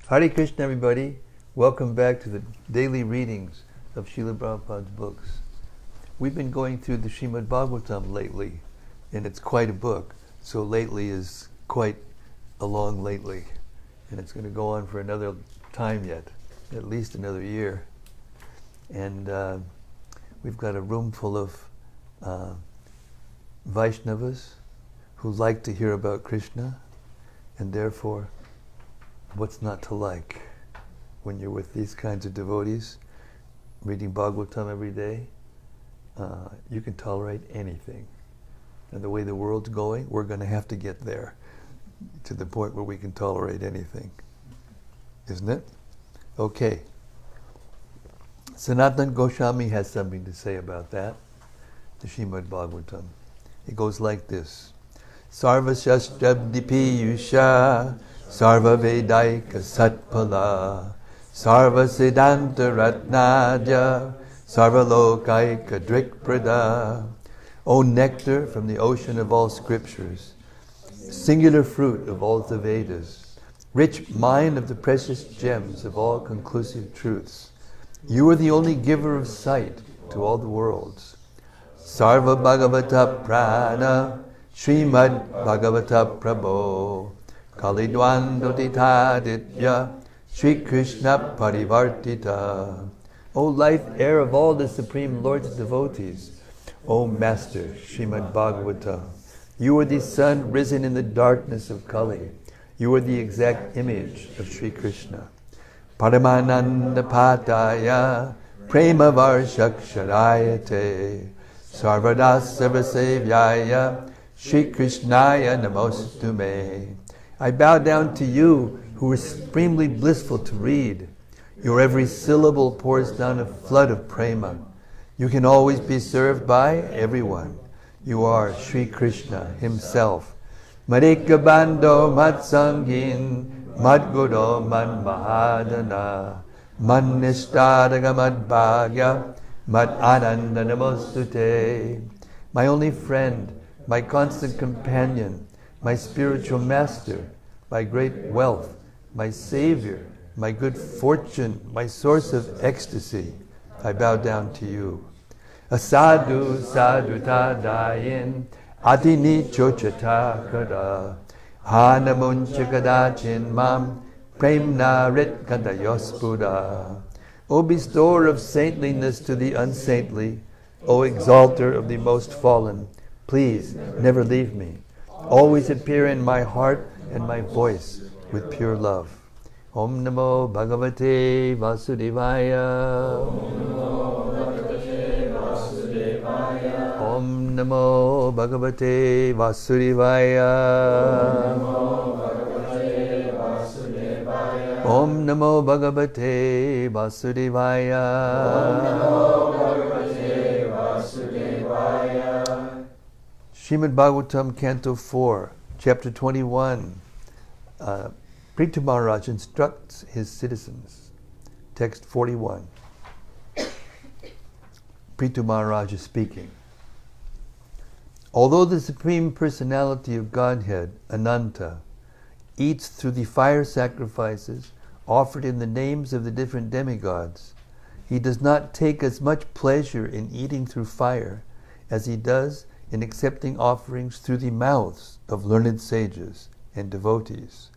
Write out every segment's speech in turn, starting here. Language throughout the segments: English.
Hare Krishna, everybody. Welcome back to the daily readings of Srila Prabhupada's books. We've been going through the Srimad-Bhagavatam lately, and it's quite a book. So lately is quite a long lately, and it's going to go on for another time yet, at least another year. And we've got a room full of Vaishnavas who like to hear about Krishna, and therefore, what's not to like when you're with these kinds of devotees, reading Bhagavatam every day? You can tolerate anything. And the way the world's going, we're going to have to get there, to the point where we can tolerate anything. Isn't it? Okay. Sanatana Goswami has something to say about that, the Srimad-Bhagavatam. It goes like this. Sarva Shastrabdipi Yusha Sarva Vedaika Satpala Sarva Siddhanta Ratnadya Sarva Lokaika Drikprada. O nectar from the ocean of all scriptures, singular fruit of all the Vedas, rich mine of the precious gems of all conclusive truths, you are the only giver of sight to all the worlds. Sarva Bhagavata Prana Srimad Bhagavata Prabho Kalidwandotitaditya Sri Krishna Parivartita. O life air of all the Supreme Lord's devotees, O Master Srimad Bhagavata, you are the sun risen in the darkness of Kali. You are the exact image of Sri Krishna. Paramananda Pataya Prema Varshaksharayate Sarvada Sarvasevyaya Shri Krishnaya Namostume. I bow down to you who are supremely blissful to read. Your every syllable pours down a flood of prema. You can always be served by everyone. You are Sri Krishna himself. Marika Bando Matsangin Madguru Man Mahadana Man Nishtadaga Mad Bhagya Mad Ananda Namostute. My only friend, my constant companion, my spiritual master, my great wealth, my savior, my good fortune, my source of ecstasy, I bow down to you. Asadu sadhu tadayin adini chochatakara hanamunchakadachin mam premna rit kandayospura. O bestower of saintliness to the unsaintly, O exalter of the most fallen, please never leave me. Always appear in my heart and my voice with pure love. Om Namo Bhagavate Vasudevaya. Om Namo Bhagavate Vasudevaya. Om Namo Bhagavate Vasudevaya. Srimad Bhagavatam, Canto 4, Chapter 21. Prthu Maharaja instructs his citizens. Text 41. Prthu Maharaja speaking. Although the Supreme Personality of Godhead, Ananta, eats through the fire sacrifices offered in the names of the different demigods, he does not take as much pleasure in eating through fire as he does in accepting offerings through the mouths of learned sages and devotees.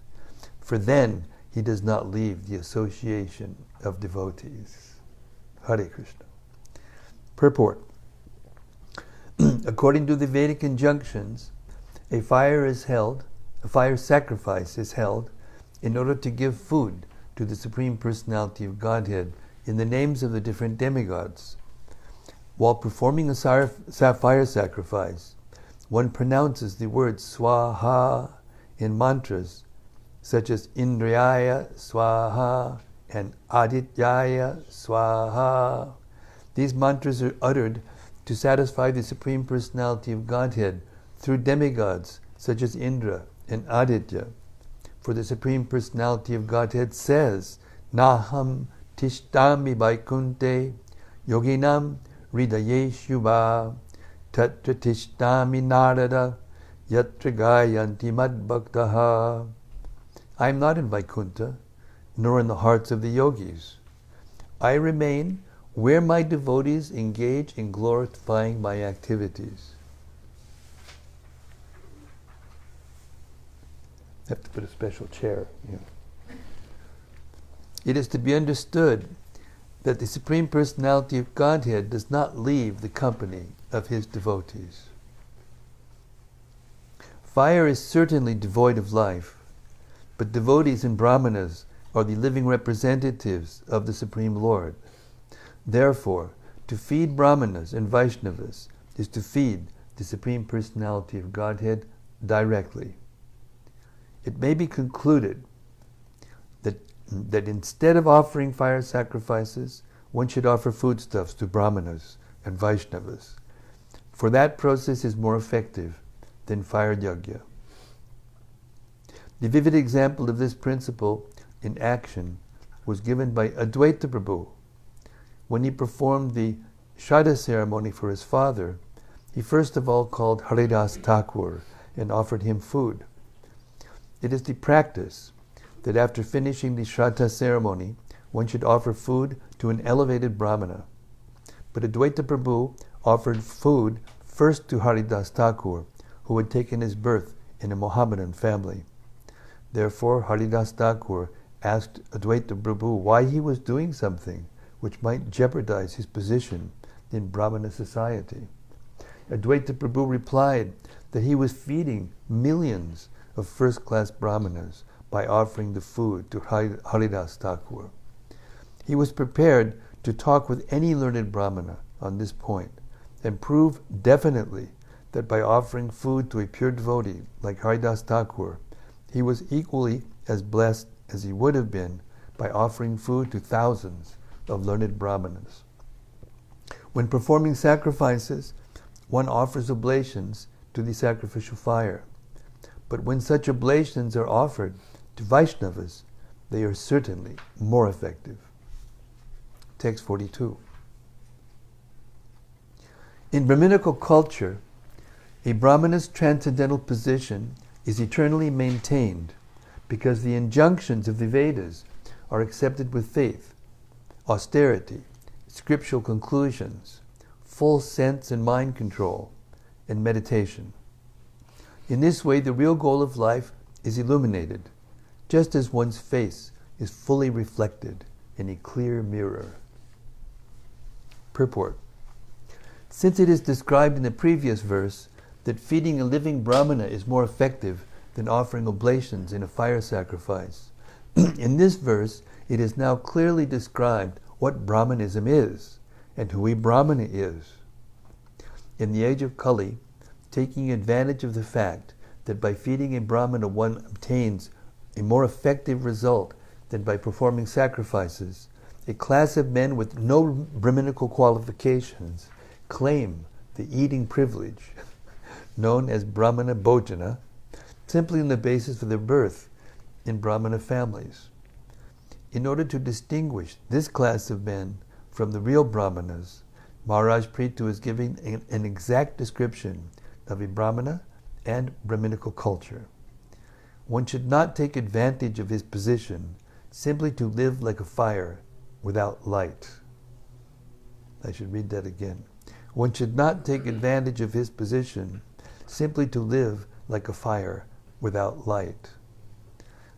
For then he does not leave the association of devotees. Hare Krishna. Purport. According to the Vedic injunctions, a fire sacrifice is held in order to give food to the Supreme Personality of Godhead in the names of the different demigods. While performing a fire sacrifice, one pronounces the word Swaha in mantras such as Indriyaya Swaha and Adityaya Swaha. These mantras are uttered to satisfy the Supreme Personality of Godhead through demigods such as Indra and Aditya. For the Supreme Personality of Godhead says, Naham tishtami vaikunte yoginam hridaye shubha tatra tishtami narada yatra gayanti madbhaktaha. I am not in Vaikuntha. nor in the hearts of the yogis. I remain where my devotees engage in glorifying my activities. I have to put a special chair. Yeah. It is to be understood that the Supreme Personality of Godhead does not leave the company of His devotees. Fire is certainly devoid of life, but devotees and brahmanas are the living representatives of the Supreme Lord. Therefore, to feed brahmanas and Vaishnavas is to feed the Supreme Personality of Godhead directly. It may be concluded that instead of offering fire sacrifices, one should offer foodstuffs to brahmanas and Vaishnavas, for that process is more effective than fire yajna. The vivid example of this principle in action was given by Advaita Prabhu. When he performed the Shraddha ceremony for his father, he first of all called Haridas Thakur and offered him food. It is the practice that after finishing the Shraddha ceremony, one should offer food to an elevated brahmana. But Advaita Prabhu offered food first to Haridas Thakur, who had taken his birth in a Mohammedan family. Therefore, Haridas Thakur asked Advaita Prabhu why he was doing something which might jeopardize his position in Brahmana society. Advaita Prabhu replied that he was feeding millions of first-class brahmanas by offering the food to Haridas Thakur. He was prepared to talk with any learned brahmana on this point and prove definitely that by offering food to a pure devotee like Haridas Thakur, he was equally as blessed as he would have been by offering food to thousands of learned brahmanas. When performing sacrifices, one offers oblations to the sacrificial fire. But when such oblations are offered to Vaishnavas, they are certainly more effective. Text 42. In Brahminical culture, a Brahmana's transcendental position is eternally maintained because the injunctions of the Vedas are accepted with faith, austerity, scriptural conclusions, full sense and mind control, and meditation. In this way, the real goal of life is illuminated, just as one's face is fully reflected in a clear mirror. Purport. Since it is described in the previous verse that feeding a living brahmana is more effective than offering oblations in a fire sacrifice, in this verse it is now clearly described what Brahmanism is and who a brahmana is. In the age of Kali, taking advantage of the fact that by feeding a brahmana one obtains a more effective result than by performing sacrifices, a class of men with no Brahminical qualifications claim the eating privilege, known as Brahmana Bhojana, simply on the basis of their birth in Brahmana families. In order to distinguish this class of men from the real Brahmanas, Maharaj Prthu is giving an exact description of a Brahmana and Brahminical culture. One should not take advantage of his position simply to live like a fire without light. I should read that again. One should not take advantage of his position simply to live like a fire without light.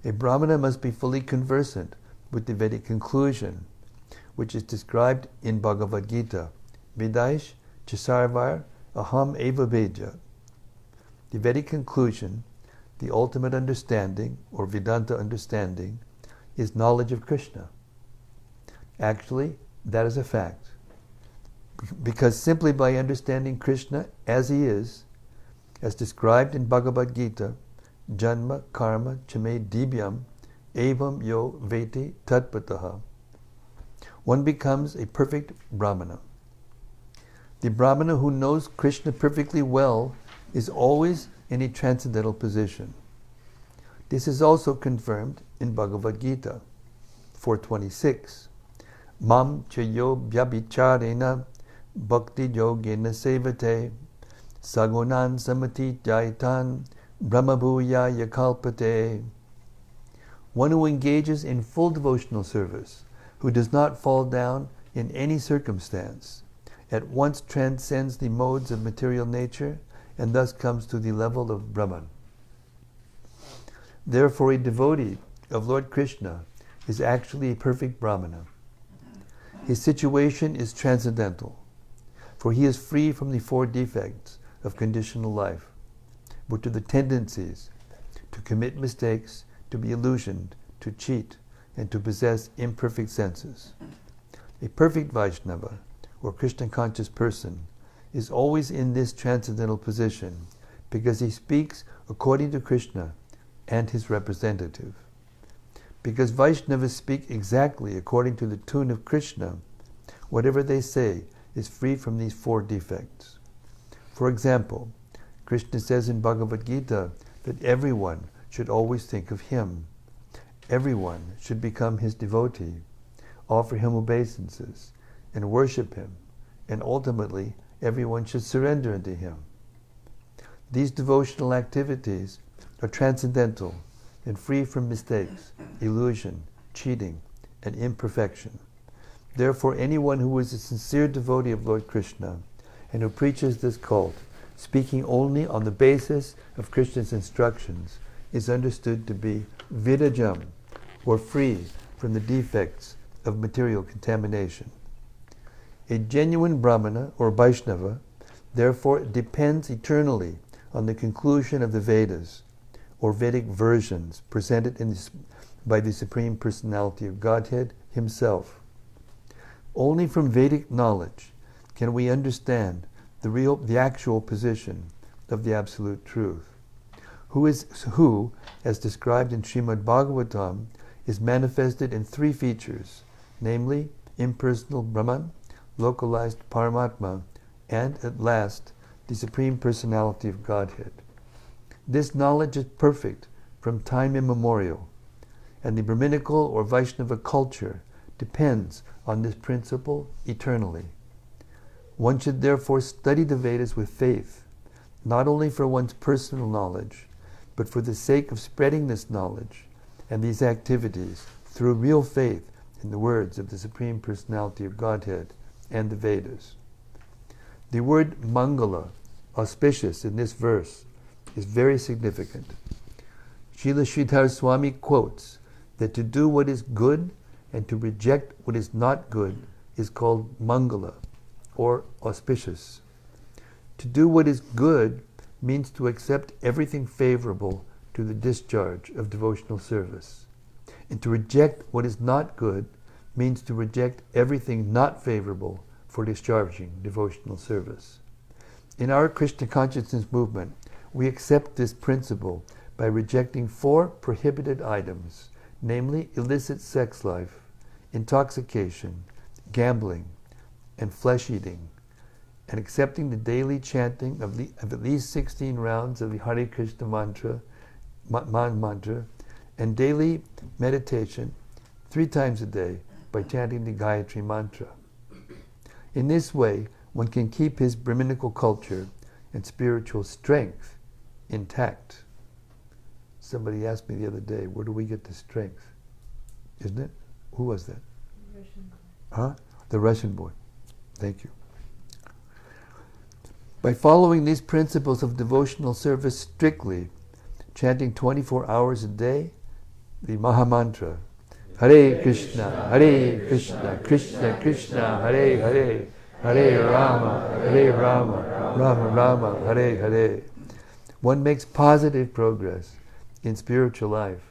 A Brahmana must be fully conversant with the Vedic conclusion, which is described in Bhagavad Gita, Vidaish Chisarvar Aham Eva Veja. The Vedic conclusion, the ultimate understanding, or Vedanta understanding, is knowledge of Krishna. Actually, that is a fact. Because simply by understanding Krishna as he is, as described in Bhagavad Gita, Janma Karma Chame Dibyam Evam Yo Veti Tatpataha, one becomes a perfect Brahmana. The Brahmana who knows Krishna perfectly well is always in a transcendental position. This is also confirmed in Bhagavad Gita 4:26. Mam chayo vyabhicharena bhakti yogena sevate sagunan samati jaitan brahmabhuya yakalpate. one who engages in full devotional service, who does not fall down in any circumstance, at once transcends the modes of material nature and thus comes to the level of Brahman. Therefore, a devotee of Lord Krishna is actually a perfect Brahmana. His situation is transcendental, for he is free from the four defects of conditional life, which are the tendencies to commit mistakes, to be illusioned, to cheat, and to possess imperfect senses. A perfect Vaishnava, or Krishna-conscious person, is always in this transcendental position because he speaks according to Krishna and his representative. Because Vaishnavas speak exactly according to the tune of Krishna, whatever they say is free from these four defects. For example, Krishna says in Bhagavad Gita that everyone should always think of him. Everyone should become his devotee, offer him obeisances, and worship him, and ultimately everyone should surrender unto him. These devotional activities are transcendental and free from mistakes, illusion, cheating, and imperfection. Therefore, anyone who is a sincere devotee of Lord Krishna and who preaches this cult, speaking only on the basis of Krishna's instructions, is understood to be vidajam, or free from the defects of material contamination. A genuine Brahmana or Vaishnava, therefore, depends eternally on the conclusion of the Vedas, or Vedic versions presented by the Supreme Personality of Godhead himself. Only from Vedic knowledge can we understand the actual position of the Absolute Truth, who, as described in Srimad-Bhagavatam, is manifested in three features, namely impersonal Brahman, localized Paramatma, and at last the Supreme Personality of Godhead. This knowledge is perfect from time immemorial, and the Brahminical or Vaishnava culture depends on this principle eternally. One should therefore study the Vedas with faith, not only for one's personal knowledge, but for the sake of spreading this knowledge and these activities through real faith in the words of the Supreme Personality of Godhead and the Vedas. The word Mangala, auspicious, in this verse is very significant. Srila Sridhar Swami quotes that to do what is good and to reject what is not good is called Mangala, or auspicious. To do what is good means to accept everything favorable to the discharge of devotional service. And to reject what is not good means to reject everything not favorable for discharging devotional service. In our Krishna consciousness movement, we accept this principle by rejecting four prohibited items, namely illicit sex life, intoxication, gambling, and flesh eating, and accepting the daily chanting of at least 16 rounds of the Hare Krishna mantra, and daily meditation 3 times a day by chanting the Gayatri mantra. In this way, one can keep his Brahminical culture and spiritual strength intact. Somebody asked me the other day, where do we get the strength? Isn't it? Who was that? Russian. Huh? The Russian boy. Thank you. By following these principles of devotional service strictly, chanting 24 hours a day, the Mahamantra, Hare Krishna, Krishna Krishna, Hare Hare, Hare Rama, Rama Rama, Hare Hare. One makes positive progress in spiritual life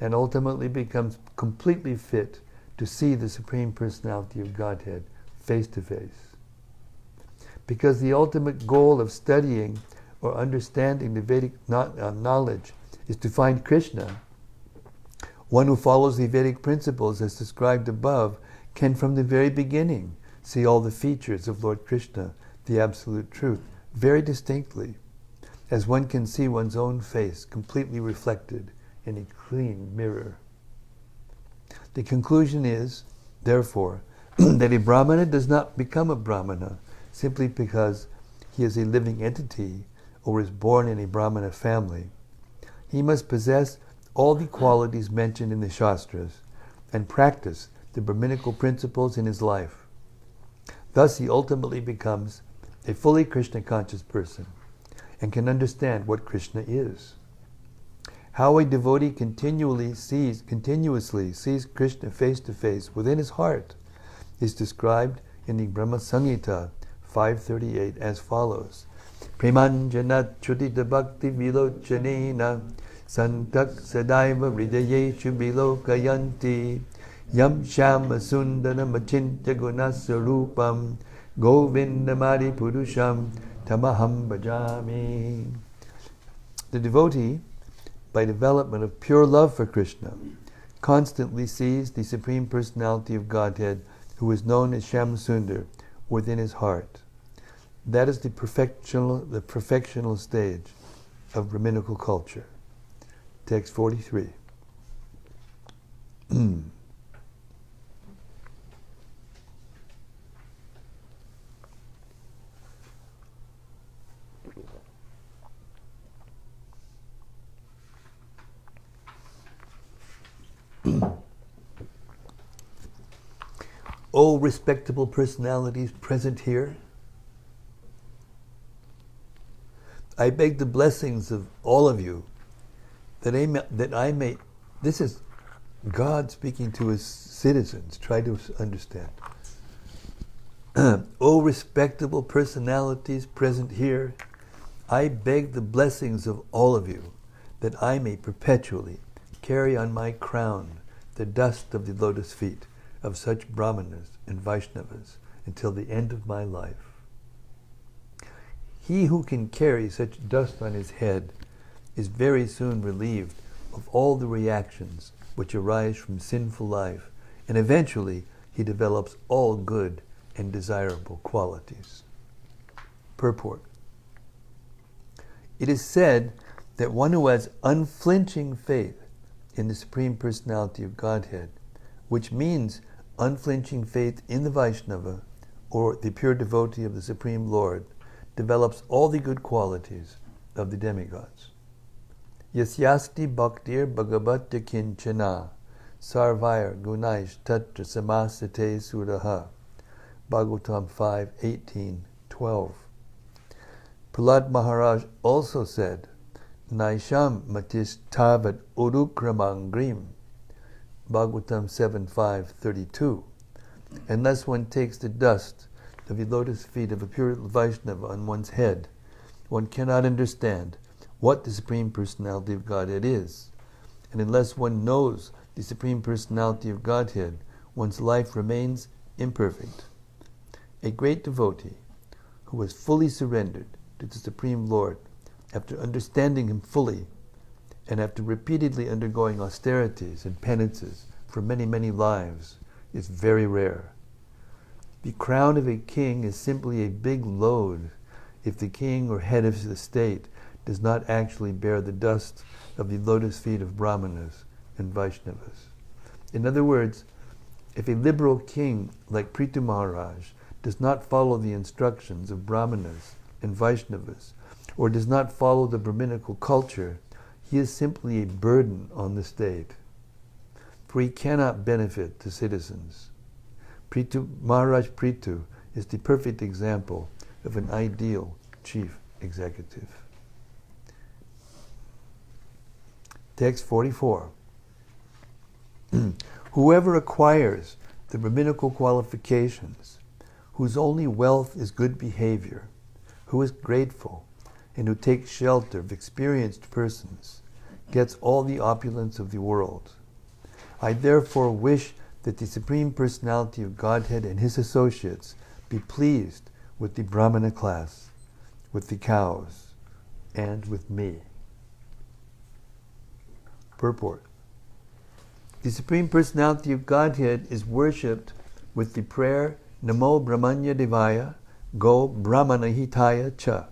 and ultimately becomes completely fit to see the Supreme Personality of Godhead face to face. Because the ultimate goal of studying or understanding the Vedic knowledge is to find Krishna. One who follows the Vedic principles as described above can from the very beginning see all the features of Lord Krishna, the Absolute Truth, very distinctly, as one can see one's own face completely reflected in a clean mirror. The conclusion is, therefore, that a Brahmana does not become a Brahmana simply because he is a living entity or is born in a Brahmana family. He must possess all the qualities mentioned in the Shastras and practice the Brahminical principles in his life. Thus he ultimately becomes a fully Krishna conscious person and can understand what Krishna is. How a devotee continuously sees Krishna face to face within his heart is described in the Brahma Samhita 538 as follows. Premanjana chudita bhakti vilochanena santak sadaiva hridayeshu vilokayanti yam shama sundaram achintya gunasarupam govindamadi purusham tamaham bhajami. The devotee, by development of pure love for Krishna, constantly sees the Supreme Personality of Godhead, who is known as Shyamsundar, within his heart. That is the perfectional stage of Brahminical culture. Text 43. O respectable personalities present here, I beg the blessings of all of you that I may, this is God speaking to his citizens, try to understand. O respectable personalities present here, I beg the blessings of all of you that I may perpetually carry on my crown the dust of the lotus feet of such Brahmanas and Vaishnavas until the end of my life. He who can carry such dust on his head is very soon relieved of all the reactions which arise from sinful life, and eventually he develops all good and desirable qualities. Purport. It is said that one who has unflinching faith in the Supreme Personality of Godhead, which means unflinching faith in the Vaishnava, or the pure devotee of the Supreme Lord, develops all the good qualities of the demigods. Yasyasti bhaktir bhagavatya kinchana sarvair gunaish tatra samasate suraha. Bhagavatam 5:18-12. Prahlad Maharaj also said, Naisham matis tavat urukramangrim. Bhagavatam 7:5-32. Unless one takes the dust of the lotus feet of a pure Vaishnava on one's head, one cannot understand what the Supreme Personality of Godhead is. And unless one knows the Supreme Personality of Godhead, one's life remains imperfect. A great devotee who has fully surrendered to the Supreme Lord, after understanding him fully, and after repeatedly undergoing austerities and penances for many, many lives, is very rare. The crown of a king is simply a big load if the king or head of the state does not actually bear the dust of the lotus feet of Brahmanas and Vaishnavas. In other words, if a liberal king like Prthu Maharaj does not follow the instructions of Brahmanas and Vaishnavas, or does not follow the Brahminical culture, he is simply a burden on the state, for he cannot benefit the citizens. Maharaj Prthu is the perfect example of an ideal chief executive. Text 44. Whoever acquires the Brahminical qualifications, whose only wealth is good behavior, who is grateful, and who takes shelter of experienced persons, gets all the opulence of the world. I therefore wish that the Supreme Personality of Godhead and his associates be pleased with the Brahmana class, with the cows, and with me. Purport. The Supreme Personality of Godhead is worshipped with the prayer Namo Brahmanya Devaya Go Brahmana Hitaya Cha.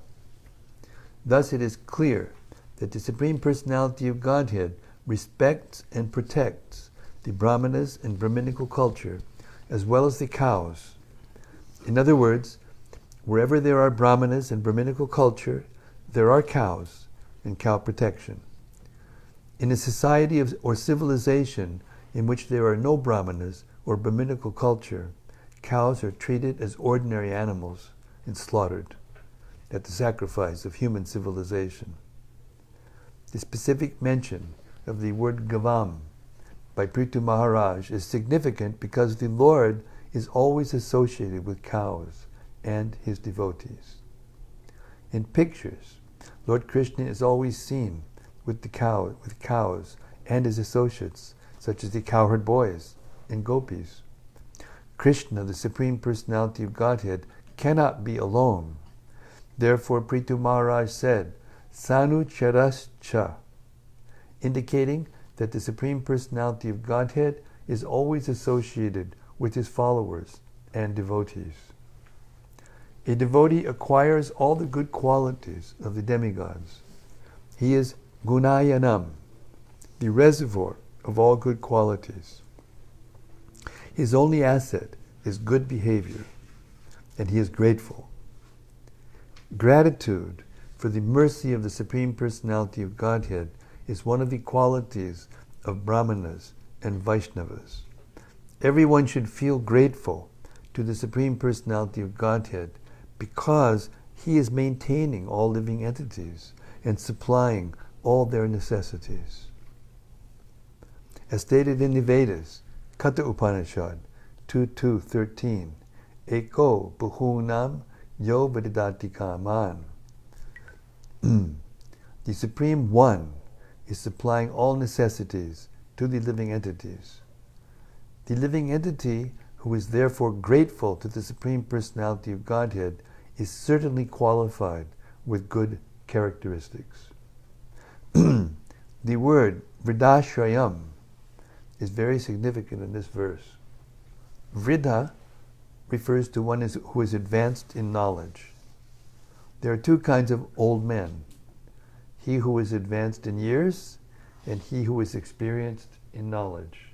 Thus it is clear that the Supreme Personality of Godhead respects and protects the Brahmanas and Brahminical culture, as well as the cows. In other words, wherever there are Brahmanas and Brahminical culture, there are cows and cow protection. In a society or civilization in which there are no brahmanas or Brahminical culture, cows are treated as ordinary animals and slaughtered at the sacrifice of human civilization. The specific mention of the word gavam by Prthu Maharaj is significant because the Lord is always associated with cows and his devotees. In pictures, Lord Krishna is always seen with cows and his associates, such as the cowherd boys and gopis. Krishna, the Supreme Personality of Godhead, cannot be alone. Therefore, Prthu Maharaj said, Sanu Charascha, indicating that the Supreme Personality of Godhead is always associated with his followers and devotees. A devotee acquires all the good qualities of the demigods. He is Gunayanam, the reservoir of all good qualities. His only asset is good behavior, and he is grateful. Gratitude for the mercy of the Supreme Personality of Godhead is one of the qualities of Brahmanas and Vaishnavas. Everyone should feel grateful to the Supreme Personality of Godhead because he is maintaining all living entities and supplying all their necessities. As stated in the Vedas, Katha Upanishad 2.2.13, Eko Bahunam Yo Vadidati Kaman. The Supreme One is supplying all necessities to the living entities. The living entity who is therefore grateful to the Supreme Personality of Godhead is certainly qualified with good characteristics. The word Vridashrayam is very significant in this verse. Vridha refers to one who is advanced in knowledge. There are two kinds of old men: he who is advanced in years and he who is experienced in knowledge.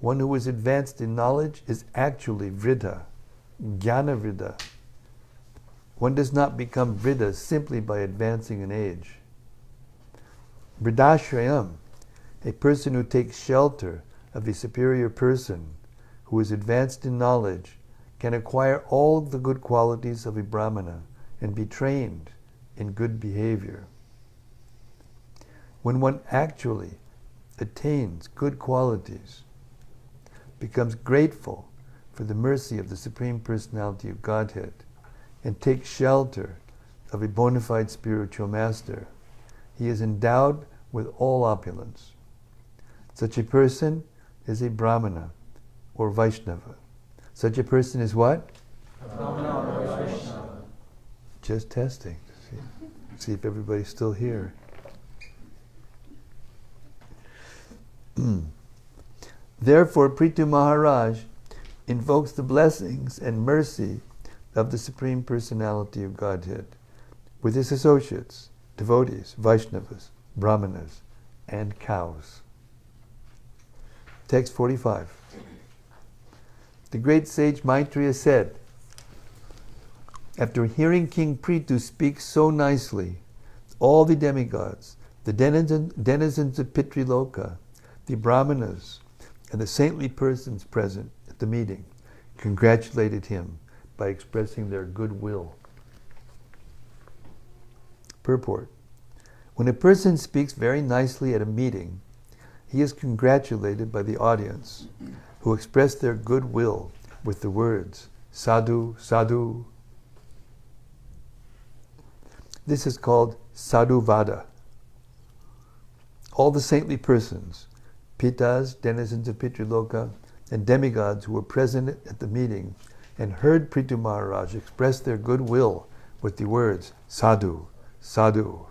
One who is advanced in knowledge is actually Vridha, Jnana Vridha. One does not become Vridha simply by advancing in age. Vridashrayam, a person who takes shelter of a superior person who is advanced in knowledge, can acquire all the good qualities of a Brahmana and be trained in good behavior. When one actually attains good qualities, becomes grateful for the mercy of the Supreme Personality of Godhead, and takes shelter of a bona fide spiritual master, he is endowed with all opulence. Such a person is a Brahmana or Vaishnava. Such a person is what? A Brahmana or Vaishnava. Just testing. See if everybody's still here. Therefore, Prthu Maharaj invokes the blessings and mercy of the Supreme Personality of Godhead with his associates, devotees, Vaishnavas, Brahmanas, and cows. Text 45. The great sage Maitreya said, after hearing King Prthu speak so nicely, all the demigods, the denizens of Pitriloka, the Brahmanas, and the saintly persons present at the meeting congratulated him by expressing their goodwill. Purport. When a person speaks very nicely at a meeting, he is congratulated by the audience, who express their goodwill with the words, sadhu, sadhu. This is called sadhuvada. All the saintly persons, pitas, denizens of Pitriloka, and demigods who were present at the meeting and heard Prthu Maharaj express their goodwill with the words, sadhu, sadhu.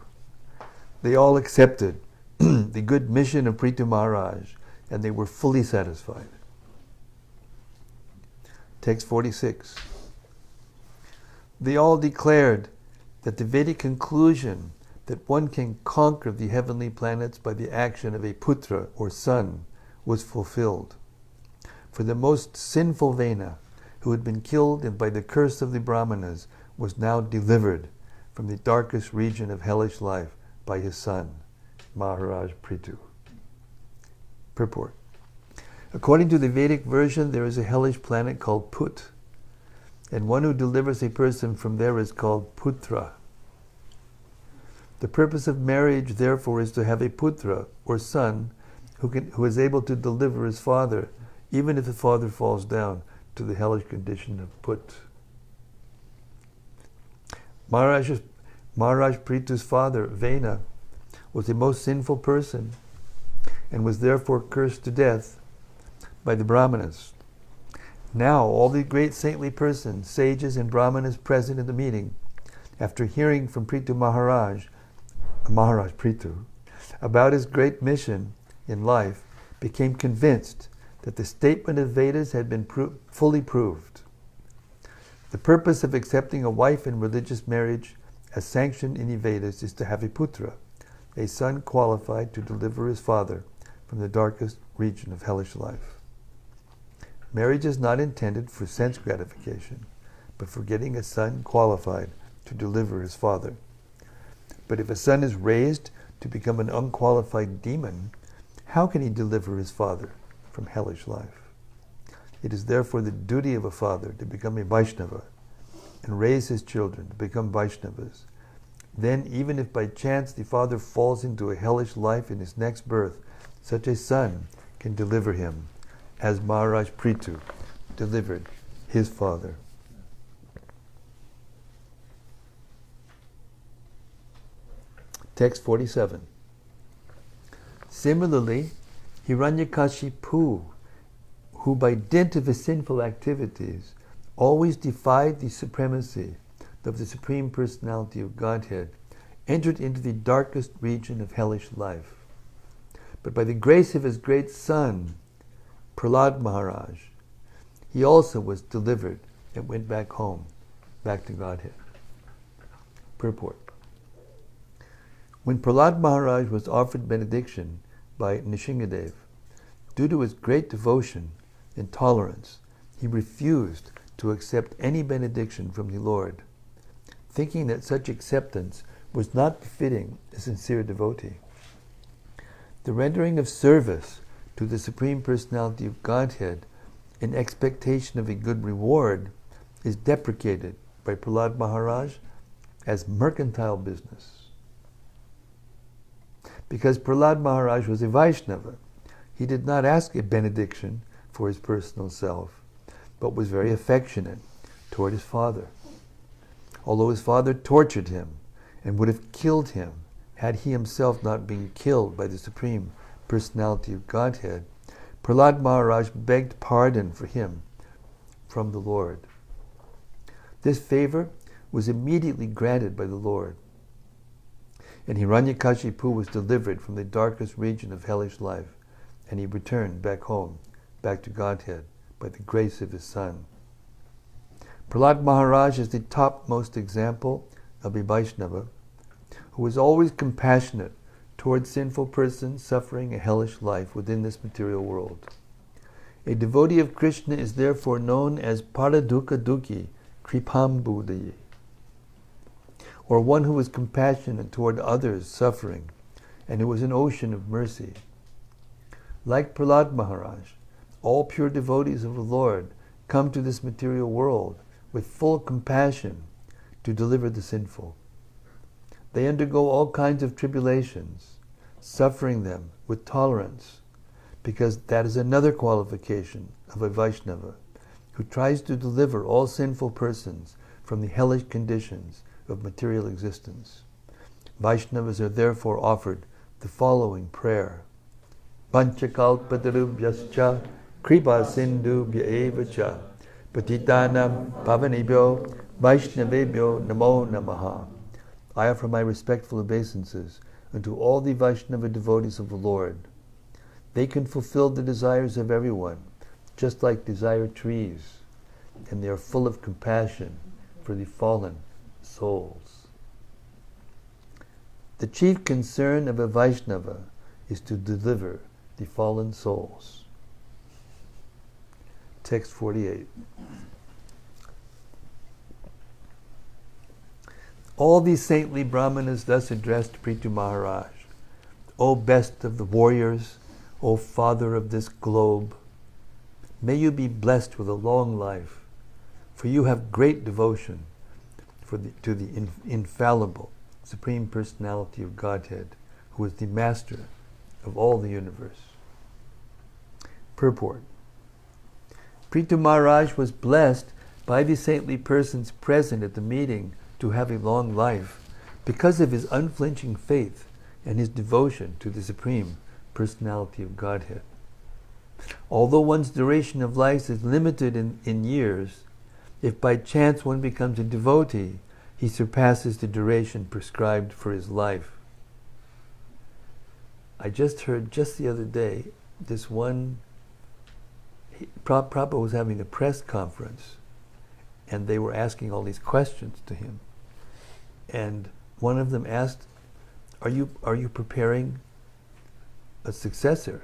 They all accepted the good mission of Prthu Maharaj, and they were fully satisfied. Text 46. They all declared that the Vedic conclusion that one can conquer the heavenly planets by the action of a putra or son was fulfilled. For the most sinful Vena, who had been killed by the curse of the Brahmanas, was now delivered from the darkest region of hellish life by his son, Maharaj Prthu. Purport. According to the Vedic version, there is a hellish planet called Put, and one who delivers a person from there is called Putra. The purpose of marriage, therefore, is to have a Putra, or son, who is able to deliver his father, even if the father falls down to the hellish condition of Put. Maharaj Prithu's father, Vena, was a most sinful person and was therefore cursed to death by the Brahmanas. Now, all the great saintly persons, sages and Brahmanas present in the meeting, after hearing from Maharaj Prthu, about his great mission in life, became convinced that the statement of Vedas had been fully proved. The purpose of accepting a wife in religious marriage as sanctioned in the Vedas is to have a putra, a son qualified to deliver his father from the darkest region of hellish life. Marriage is not intended for sense gratification, but for getting a son qualified to deliver his father. But if a son is raised to become an unqualified demon, how can he deliver his father from hellish life? It is therefore the duty of a father to become a Vaishnava and raise his children to become Vaishnavas. Then, even if by chance the father falls into a hellish life in his next birth, such a son can deliver him, as Maharaj Prthu delivered his father. Text 47. Similarly, Hiranyakashipu, who by dint of his sinful activities always defied the supremacy of the Supreme Personality of Godhead, entered into the darkest region of hellish life. But by the grace of his great son, Prahlad Maharaj, he also was delivered and went back home, back to Godhead. Purport. When Prahlad Maharaj was offered benediction by Nishingadev, due to his great devotion and tolerance, he refused to accept any benediction from the Lord, thinking that such acceptance was not befitting a sincere devotee. The rendering of service to the Supreme Personality of Godhead in expectation of a good reward is deprecated by Prahlad Maharaj as mercantile business. Because Prahlad Maharaj was a Vaishnava, he did not ask a benediction for his personal self, but was very affectionate toward his father. Although his father tortured him and would have killed him had he himself not been killed by the Supreme Personality of Godhead, Prahlad Maharaj begged pardon for him from the Lord. This favor was immediately granted by the Lord, and Hiranyakashipu was delivered from the darkest region of hellish life, and he returned back home, back to Godhead, by the grace of his son. Prahlad Maharaj is the topmost example of a Vaishnava who was always compassionate towards sinful persons suffering a hellish life within this material world. A devotee of Krishna is therefore known as Paradukha Dukhi Kripambudayi, or one who is compassionate toward others suffering and who is an ocean of mercy. Like Prahlad Maharaj, all pure devotees of the Lord come to this material world with full compassion to deliver the sinful. They undergo all kinds of tribulations, suffering them with tolerance, because that is another qualification of a Vaishnava, who tries to deliver all sinful persons from the hellish conditions of material existence. Vaishnavas are therefore offered the following prayer. Panchakalpatarubhyascha kripa sindhubhya eva cha patitanam pavanebhyo vaishnavebhyo namo namaha. I offer my respectful obeisances unto all the Vaishnava devotees of the Lord. They can fulfill the desires of everyone, just like desire trees, and they are full of compassion for the fallen souls. The chief concern of a Vaishnava is to deliver the fallen souls. Text 48. All these saintly Brahmanas thus addressed Prthu Maharaj. O best of the warriors, O Father of this globe, may you be blessed with a long life, for you have great devotion to the infallible Supreme Personality of Godhead, who is the Master of all the universe. Purport. Prthu Maharaj was blessed by the saintly persons present at the meeting to have a long life because of his unflinching faith and his devotion to the Supreme Personality of Godhead. Although one's duration of life is limited in years, if by chance one becomes a devotee, he surpasses the duration prescribed for his life. I just heard just the other day, this one, Prabhupada was having a press conference, and they were asking all these questions to him. And one of them asked, are you preparing a successor?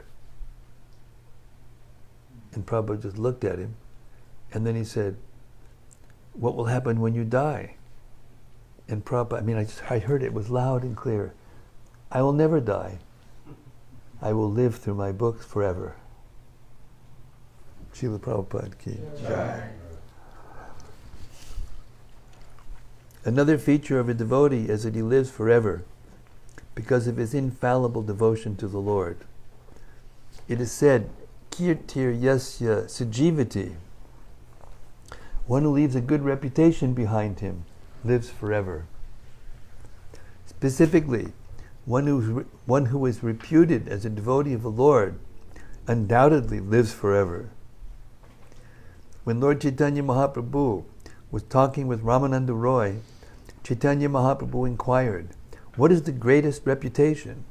And Prabhupada just looked at him, and then he said, what will happen when you die? And Prabhupada, I heard it was loud and clear. I will never die. I will live through my books forever. Srila Prabhupada ki jai. Another feature of a devotee is that he lives forever because of his infallible devotion to the Lord. It is said, Kirtir yasya sujivati. One who leaves a good reputation behind him lives forever. Specifically, one who is reputed as a devotee of the Lord undoubtedly lives forever. When Lord Chaitanya Mahaprabhu was talking with Ramananda Roy, Chaitanya Mahaprabhu inquired, what is the greatest reputation?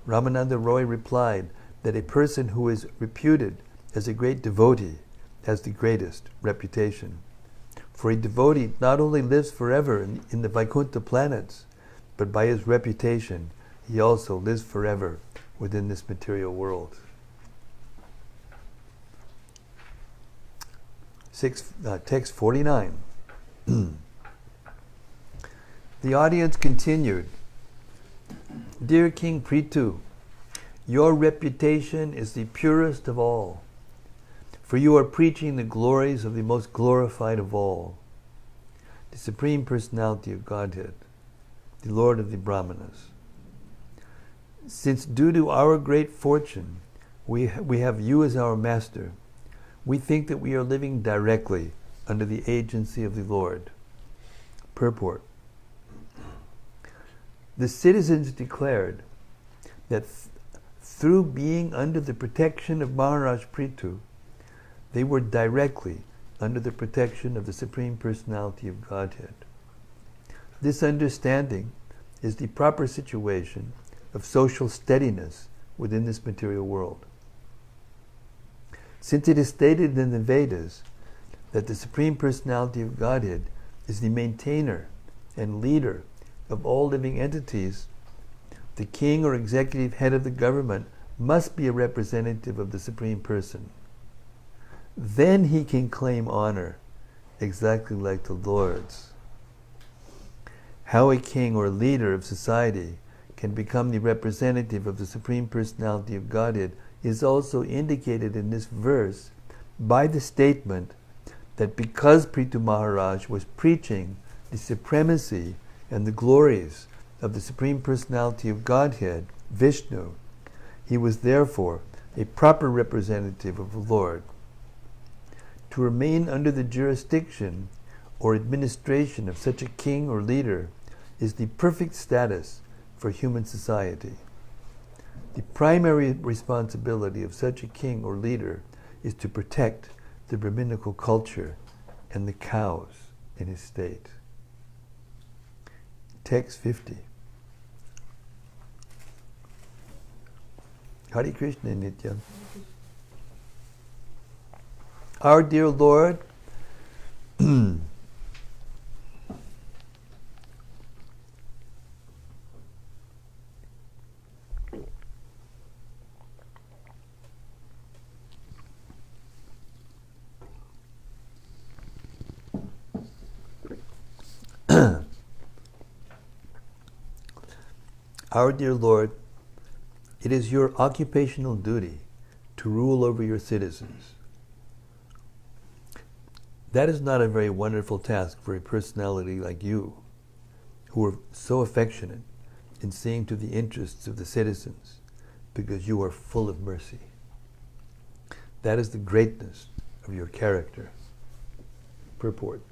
Ramananda Roy replied that a person who is reputed as a great devotee has the greatest reputation. For a devotee not only lives forever in the Vaikuntha planets, but by his reputation, he also lives forever within this material world. Text 49. The audience continued, Dear King Prthu, your reputation is the purest of all, for you are preaching the glories of the most glorified of all, the Supreme Personality of Godhead, the Lord of the Brahmanas. Since due to our great fortune, we have you as our master, we think that we are living directly under the agency of the Lord. Purport. The citizens declared that through being under the protection of Maharaj Prthu, they were directly under the protection of the Supreme Personality of Godhead. This understanding is the proper situation of social steadiness within this material world. Since it is stated in the Vedas that the Supreme Personality of Godhead is the maintainer and leader of all living entities, the king or executive head of the government must be a representative of the Supreme Person. Then he can claim honor, exactly like the Lord's. How a king or leader of society can become the representative of the Supreme Personality of Godhead is also indicated in this verse by the statement that because Prthu Maharaj was preaching the supremacy and the glories of the Supreme Personality of Godhead, Vishnu, he was therefore a proper representative of the Lord. To remain under the jurisdiction or administration of such a king or leader is the perfect status for human society. The primary responsibility of such a king or leader is to protect the Brahminical culture and the cows in his state. Text 50. Hare Krishna Nitya. Our dear Lord Our dear Lord It is your occupational duty to rule over your citizens. That is not a very wonderful task for a personality like you, who are so affectionate in seeing to the interests of the citizens, because you are full of mercy. That is the greatness of your character. Purport.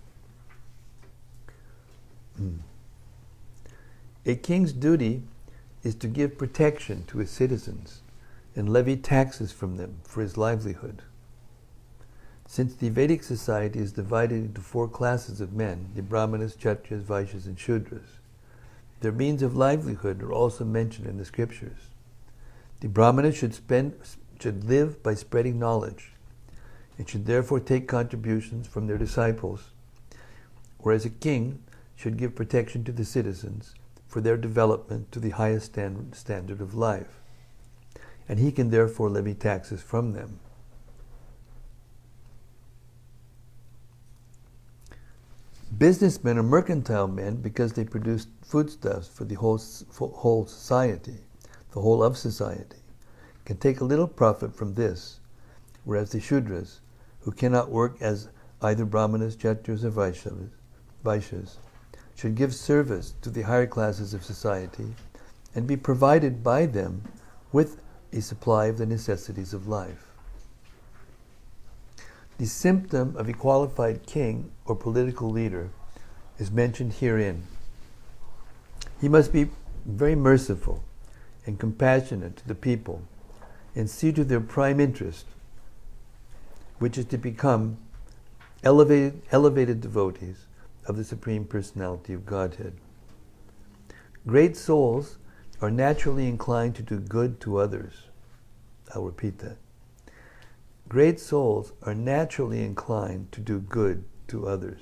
A king's duty is to give protection to his citizens and levy taxes from them for his livelihood. Since the Vedic society is divided into 4 classes of men, the Brahmanas, Kshatriyas, Vaishyas, and Shudras, their means of livelihood are also mentioned in the scriptures. The Brahmanas should live by spreading knowledge and should therefore take contributions from their disciples, whereas a king should give protection to the citizens for their development to the highest standard of life, and he can therefore levy taxes from them. Businessmen are mercantile men because they produce foodstuffs for the whole society, the whole of society, can take a little profit from this, whereas the Shudras, who cannot work as either Brahmanas, Kshatriyas, or Vaishyas, should give service to the higher classes of society and be provided by them with a supply of the necessities of life. The symptom of a qualified king or political leader is mentioned herein. He must be very merciful and compassionate to the people and see to their prime interest, which is to become elevated devotees of the Supreme Personality of Godhead. Great souls are naturally inclined to do good to others. I'll repeat that. Great souls are naturally inclined to do good to others.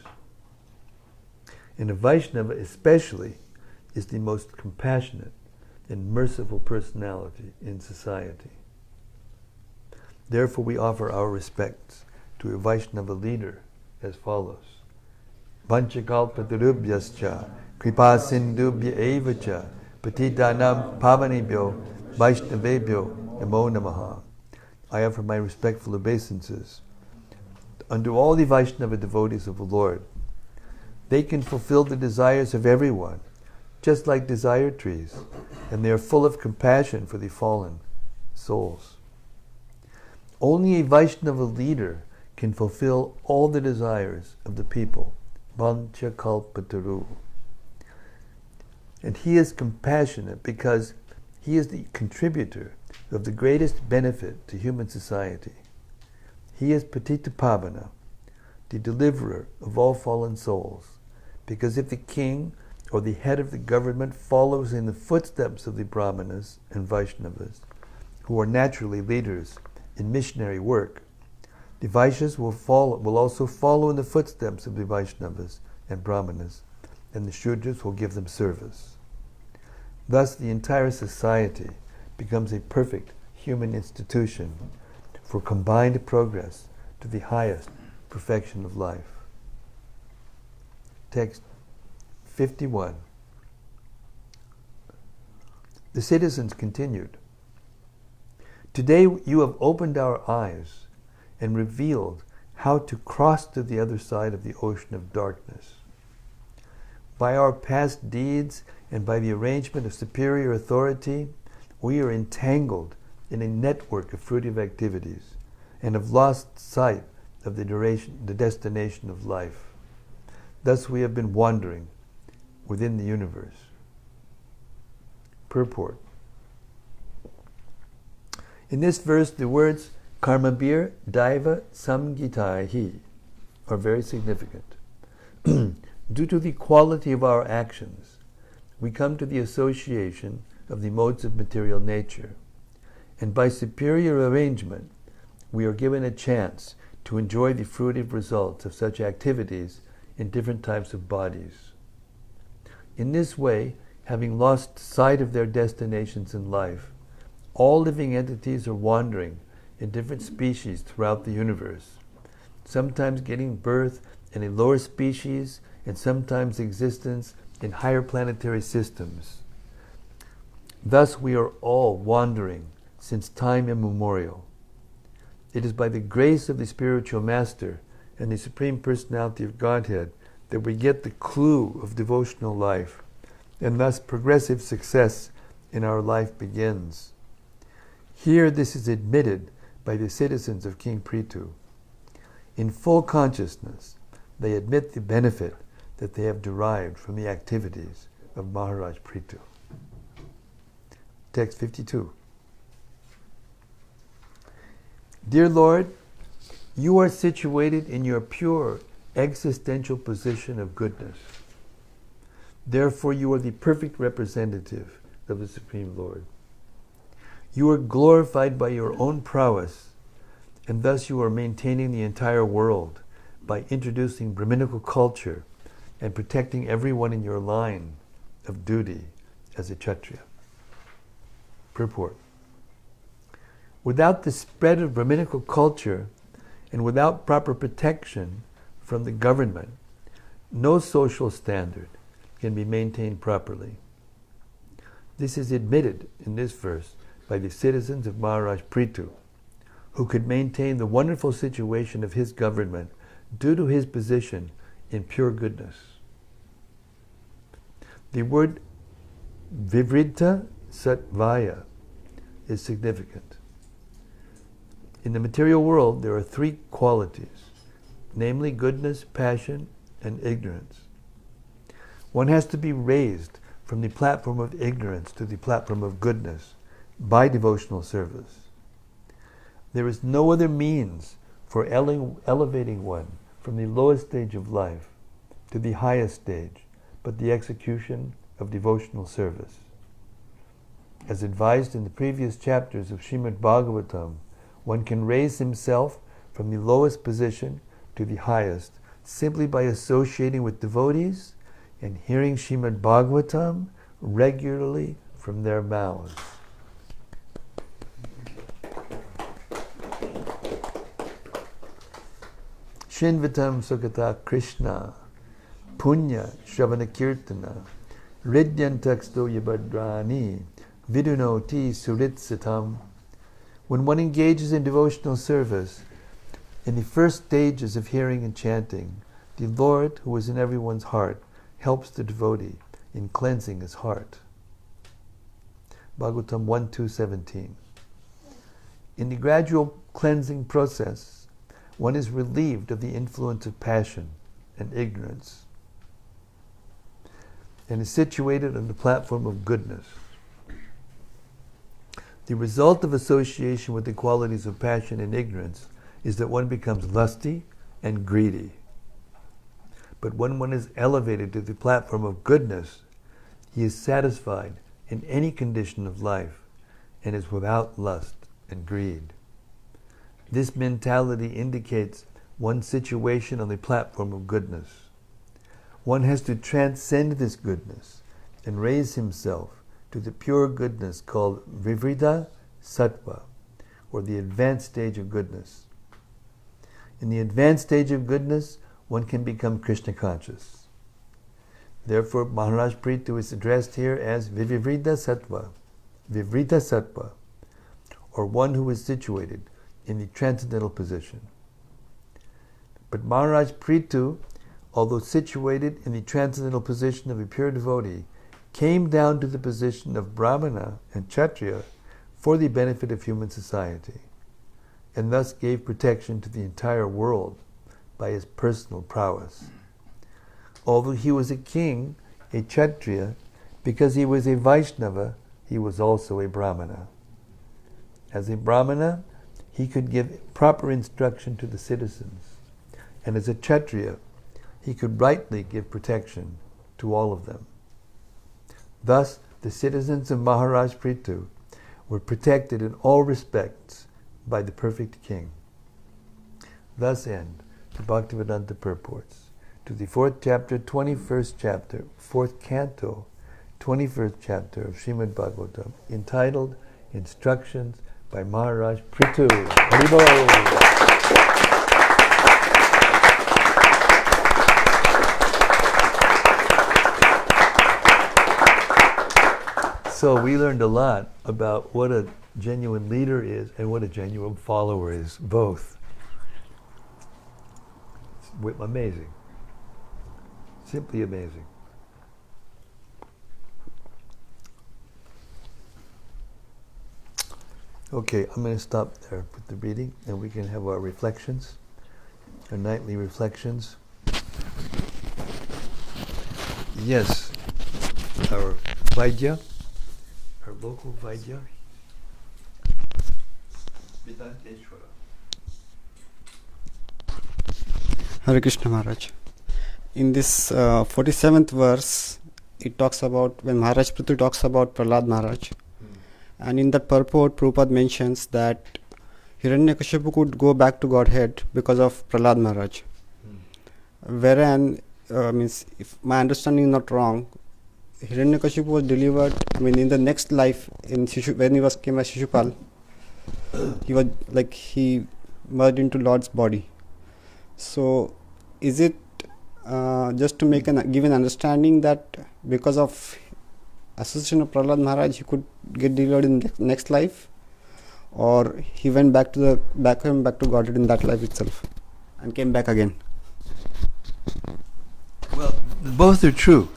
And a Vaishnava especially is the most compassionate and merciful personality in society. Therefore we offer our respects to a Vaishnava leader as follows. Vanchakalpatarubhyascha kripa sindubhya evacha patitanam pavanebhyo Vaishnavebhyo namo namaha. I offer my respectful obeisances unto all the Vaishnava devotees of the Lord. They can fulfill the desires of everyone, just like desire trees, and they are full of compassion for the fallen souls. Only a Vaishnava leader can fulfill all the desires of the people. Vanchakalpataru. And he is compassionate because he is the contributor of the greatest benefit to human society. He is Patitapavana, the deliverer of all fallen souls, because if the king or the head of the government follows in the footsteps of the Brahmanas and Vaishnavas, who are naturally leaders in missionary work, the Vaishyas will also follow in the footsteps of the Vaishnavas and Brahmanas, and the Shudras will give them service. Thus the entire society becomes a perfect human institution for combined progress to the highest perfection of life. Text 51. The citizens continued. Today you have opened our eyes and revealed how to cross to the other side of the ocean of darkness. By our past deeds and by the arrangement of superior authority, we are entangled in a network of fruitive activities and have lost sight of the destination of life. Thus we have been wandering within the universe. Purport. In this verse, the words Karmabir Daiva Samgitaihi are very significant. Due to the quality of our actions, we come to the association of the modes of material nature, and by superior arrangement, we are given a chance to enjoy the fruitive results of such activities in different types of bodies. In this way, having lost sight of their destinations in life, all living entities are wandering in different species throughout the universe, sometimes getting birth in a lower species and sometimes existence in higher planetary systems. Thus we are all wandering since time immemorial. It is by the grace of the spiritual master and the Supreme Personality of Godhead that we get the clue of devotional life, and thus progressive success in our life begins. Here this is admitted by the citizens of King Prthu. In full consciousness, they admit the benefit that they have derived from the activities of Maharaj Prthu. Text 52. Dear Lord, you are situated in your pure existential position of goodness. Therefore, you are the perfect representative of the Supreme Lord. You are glorified by your own prowess, and thus you are maintaining the entire world by introducing Brahminical culture and protecting everyone in your line of duty as a Kshatriya. Purport. Without the spread of Brahminical culture and without proper protection from the government, no social standard can be maintained properly. This is admitted in this verse by the citizens of Maharaj Prthu, who could maintain the wonderful situation of his government due to his position in pure goodness. The word Vivridta Sattvaya is significant. In the material world, there are three qualities, namely goodness, passion, and ignorance. One has to be raised from the platform of ignorance to the platform of goodness by devotional service. There is no other means for elevating one from the lowest stage of life to the highest stage but the execution of devotional service. As advised in the previous chapters of Srimad-Bhagavatam, one can raise himself from the lowest position to the highest simply by associating with devotees and hearing Srimad-Bhagavatam regularly from their mouths. Shinvatam Sukata Krishna Punya Shravana Kirtana Ridyantaksto Yabhadrani Vidunoti Suritsatam. When one engages in devotional service, in the first stages of hearing and chanting, the Lord, who is in everyone's heart, helps the devotee in cleansing his heart. Bhagavatam 1.2.17. In the gradual cleansing process, one is relieved of the influence of passion and ignorance and is situated on the platform of goodness. The result of association with the qualities of passion and ignorance is that one becomes lusty and greedy. But when one is elevated to the platform of goodness, he is satisfied in any condition of life and is without lust and greed. This mentality indicates one's situation on the platform of goodness. One has to transcend this goodness and raise himself to the pure goodness called Vivrida Sattva, or the advanced stage of goodness. In the advanced stage of goodness, one can become Krishna conscious. Therefore, Maharaj Prthu is addressed here as Vivrida Sattva, Vivrita Sattva, or one who is situated in the transcendental position. But Maharaj Prthu, although situated in the transcendental position of a pure devotee, came down to the position of Brahmana and Kshatriya for the benefit of human society, and thus gave protection to the entire world by his personal prowess. Although he was a king, a Kshatriya, because he was a Vaishnava, he was also a Brahmana. As a Brahmana, he could give proper instruction to the citizens, and as a Kshatriya, he could rightly give protection to all of them. Thus, the citizens of Maharaj Prthu were protected in all respects by the perfect king. Thus end the Bhaktivedanta purports to the 4th chapter, 21st chapter, 4th canto, 21st chapter of Srimad-Bhagavatam, entitled Instructions by Maharaj Prthu. Haribol! So we learned a lot about what a genuine leader is and what a genuine follower is, both. It's amazing. Simply amazing. Okay, I'm going to stop there with the reading, and we can have our reflections, our nightly reflections. Yes, our Vaidya, our local Vaidya, Vedanteshwara. Hare Krishna Maharaj. In this 47th verse, it talks about when Maharaj Prthu talks about Prahlad Maharaj. And in that purport, Prabhupada mentions that Hiranyakashipu could go back to Godhead because of Prahlad Maharaj. Wherein, means if my understanding is not wrong, Hiranyakashipu was delivered, in the next life, when he came as Shishupal, he merged into Lord's body. So, is it just to give an understanding that because of association of Prahlad Maharaj, he could get delivered in the next life, or he went back to Godhead in that life itself, and came back again? Well, both are true.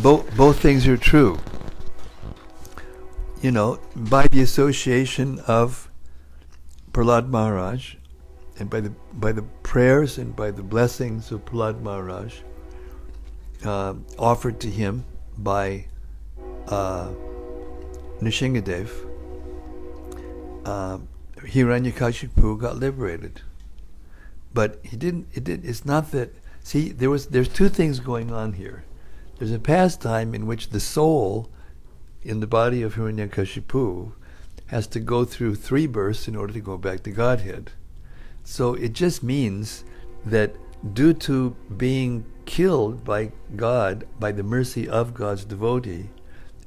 Both things are true. By the association of Prahlad Maharaj, and by the prayers and by the blessings of Prahlad Maharaj offered to him by Nrsingadev, Hiranyakashipu got liberated. But he didn't. It's not that. See, there's two things going on here. There's a pastime in which the soul in the body of Hiranyakashipu has to go through 3 births in order to go back to Godhead. So it just means that due to being killed by God, by the mercy of God's devotee,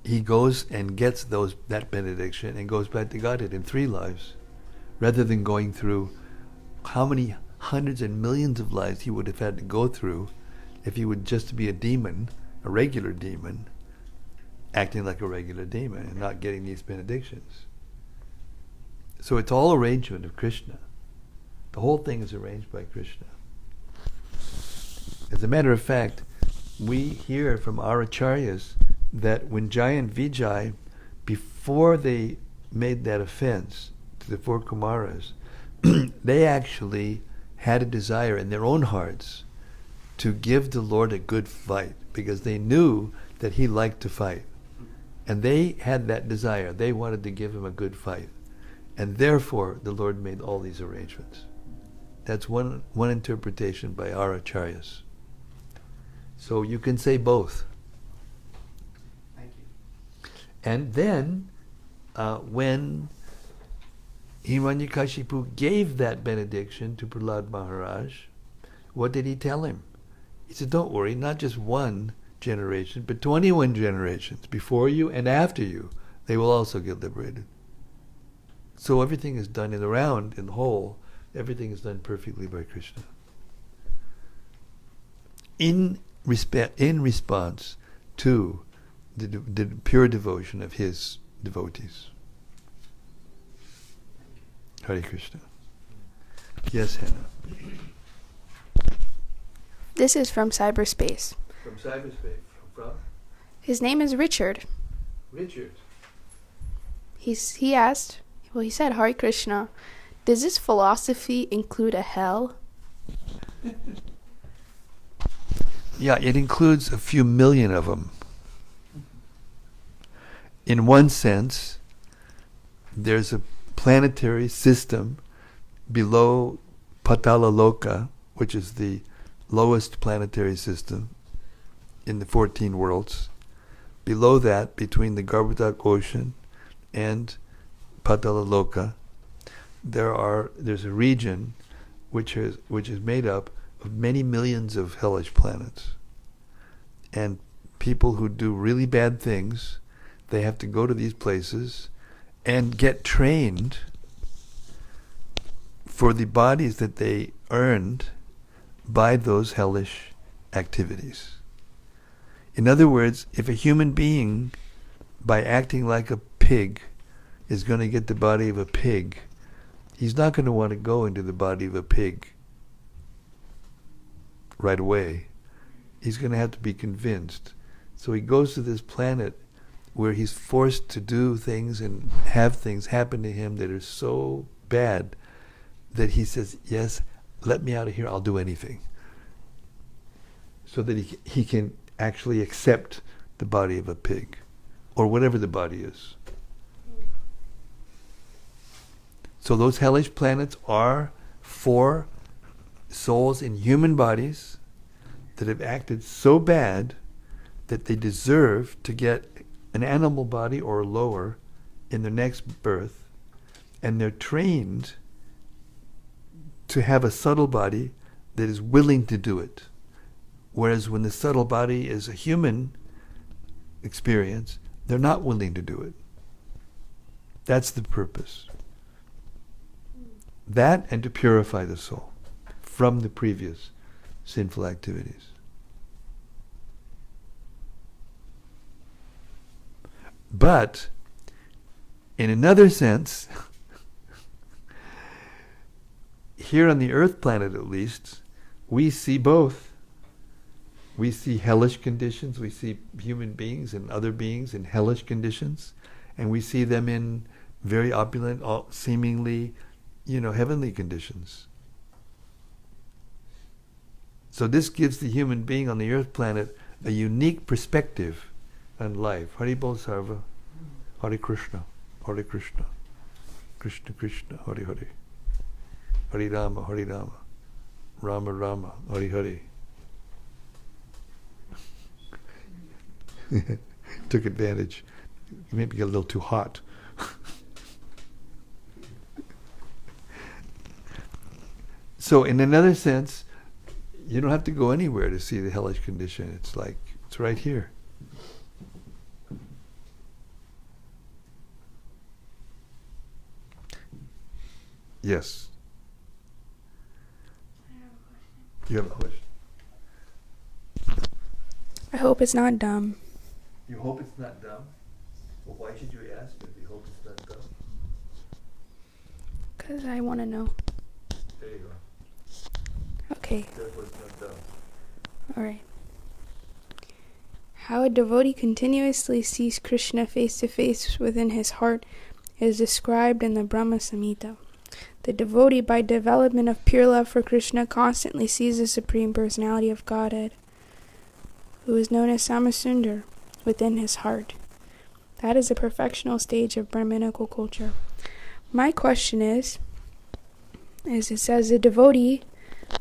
he goes and gets that benediction and goes back to Godhead in 3 lives, rather than going through how many hundreds and millions of lives he would have had to go through if he would just be a demon, a regular demon, acting like a regular demon and not getting these benedictions. So it's all arrangement of Krishna. The whole thing is arranged by Krishna. As a matter of fact, we hear from our acharyas that when Jai and Vijay, before they made that offense to the 4 Kumaras, they actually had a desire in their own hearts to give the Lord a good fight, because they knew that he liked to fight. And they had that desire. They wanted to give him a good fight. And therefore, the Lord made all these arrangements. That's one interpretation by our acharyas. So you can say both. Thank you. And then, when Hiranyakashipu gave that benediction to Prahlad Maharaj, what did he tell him? He said, don't worry, not just 1 generation, but 21 generations, before you and after you, they will also get liberated. So everything is done in the round, in the whole, everything is done perfectly by Krishna. In response to the pure devotion of his devotees. Hare Krishna. Yes, Hannah. This is from cyberspace. From cyberspace. From? His name is Richard. Richard. He said, Hare Krishna, does this philosophy include a hell? Yeah, it includes a few million of them. In one sense, there's a planetary system below Patala Loka, which is the lowest planetary system in the 14 worlds. Below that, between the Garbhodak Ocean and Patala Loka, there's a region which is made up of many millions of hellish planets. And people who do really bad things, they have to go to these places and get trained for the bodies that they earned by those hellish activities. In other words, if a human being by acting like a pig, is going to get the body of a pig, he's not going to want to go into the body of a pig right away. He's going to have to be convinced. So he goes to this planet where he's forced to do things and have things happen to him that are so bad that he says, yes, let me out of here, I'll do anything. So that he can actually accept the body of a pig, or whatever the body is. So those hellish planets are for souls in human bodies that have acted so bad that they deserve to get an animal body or lower in their next birth, and they're trained to have a subtle body that is willing to do it. Whereas when the subtle body is a human experience, they're not willing to do it. That's the purpose. That, and to purify the soul from the previous sinful activities. But, in another sense, here on the earth planet at least, we see both. We see hellish conditions, we see human beings and other beings in hellish conditions, and we see them in very opulent, seemingly, heavenly conditions. So this gives the human being on the earth planet a unique perspective on life. Hari Bol Sarva, Hare Krishna, Hare Krishna, Krishna Krishna, Hare Hare, Hare Rama, Hare Rama, Rama Rama, Hare Hare. Took advantage. Maybe got a little too hot. So in another sense, you don't have to go anywhere to see the hellish condition. It's like, it's right here. Yes. You have a question? I hope it's not dumb. You hope it's not dumb? Well, why should you ask if you hope it's not dumb? Because I want to know. There you go. Okay. Therefore it's not dumb. Alright. How a devotee continuously sees Krishna face to face within his heart is described in the Brahma Samhita. The devotee, by development of pure love for Krishna, constantly sees the Supreme Personality of Godhead, who is known as Samasundar, within his heart. That is the perfectional stage of Brahminical culture. My question is it says the devotee,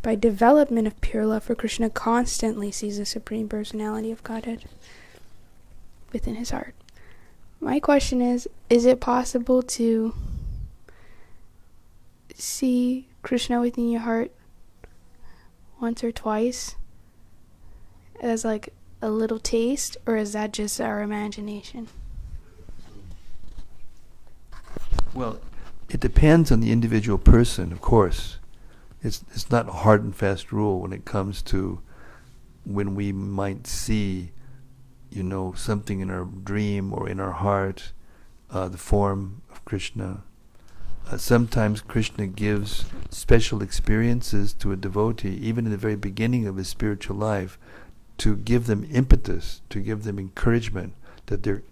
by development of pure love for Krishna, constantly sees the Supreme Personality of Godhead within his heart. My question is it possible to see Krishna within your heart once or twice as like a little taste, or is that just our imagination? Well, it depends on the individual person, of course. It's not a hard and fast rule when it comes to when we might see, something in our dream or in our heart, the form of Krishna. Sometimes Krishna gives special experiences to a devotee, even in the very beginning of his spiritual life, to give them impetus, to give them encouragement that they're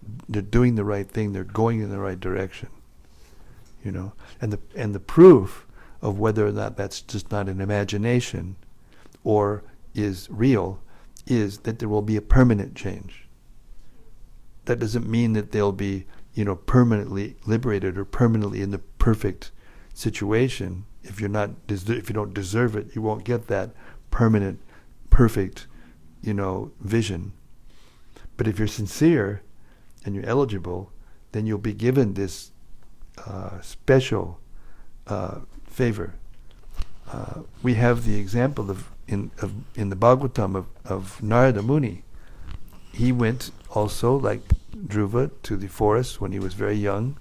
doing the right thing, they're going in the right direction. And the proof of whether or not that's just not an imagination or is real is that there will be a permanent change. That doesn't mean that they'll be, permanently liberated or permanently in the perfect situation. If you don't deserve it, you won't get that permanent, perfect, vision. But if you're sincere and you're eligible, then you'll be given this special favor. We have the example in the Bhagavatam of Narada Muni. He went also, like Dhruva, to the forest when he was very young.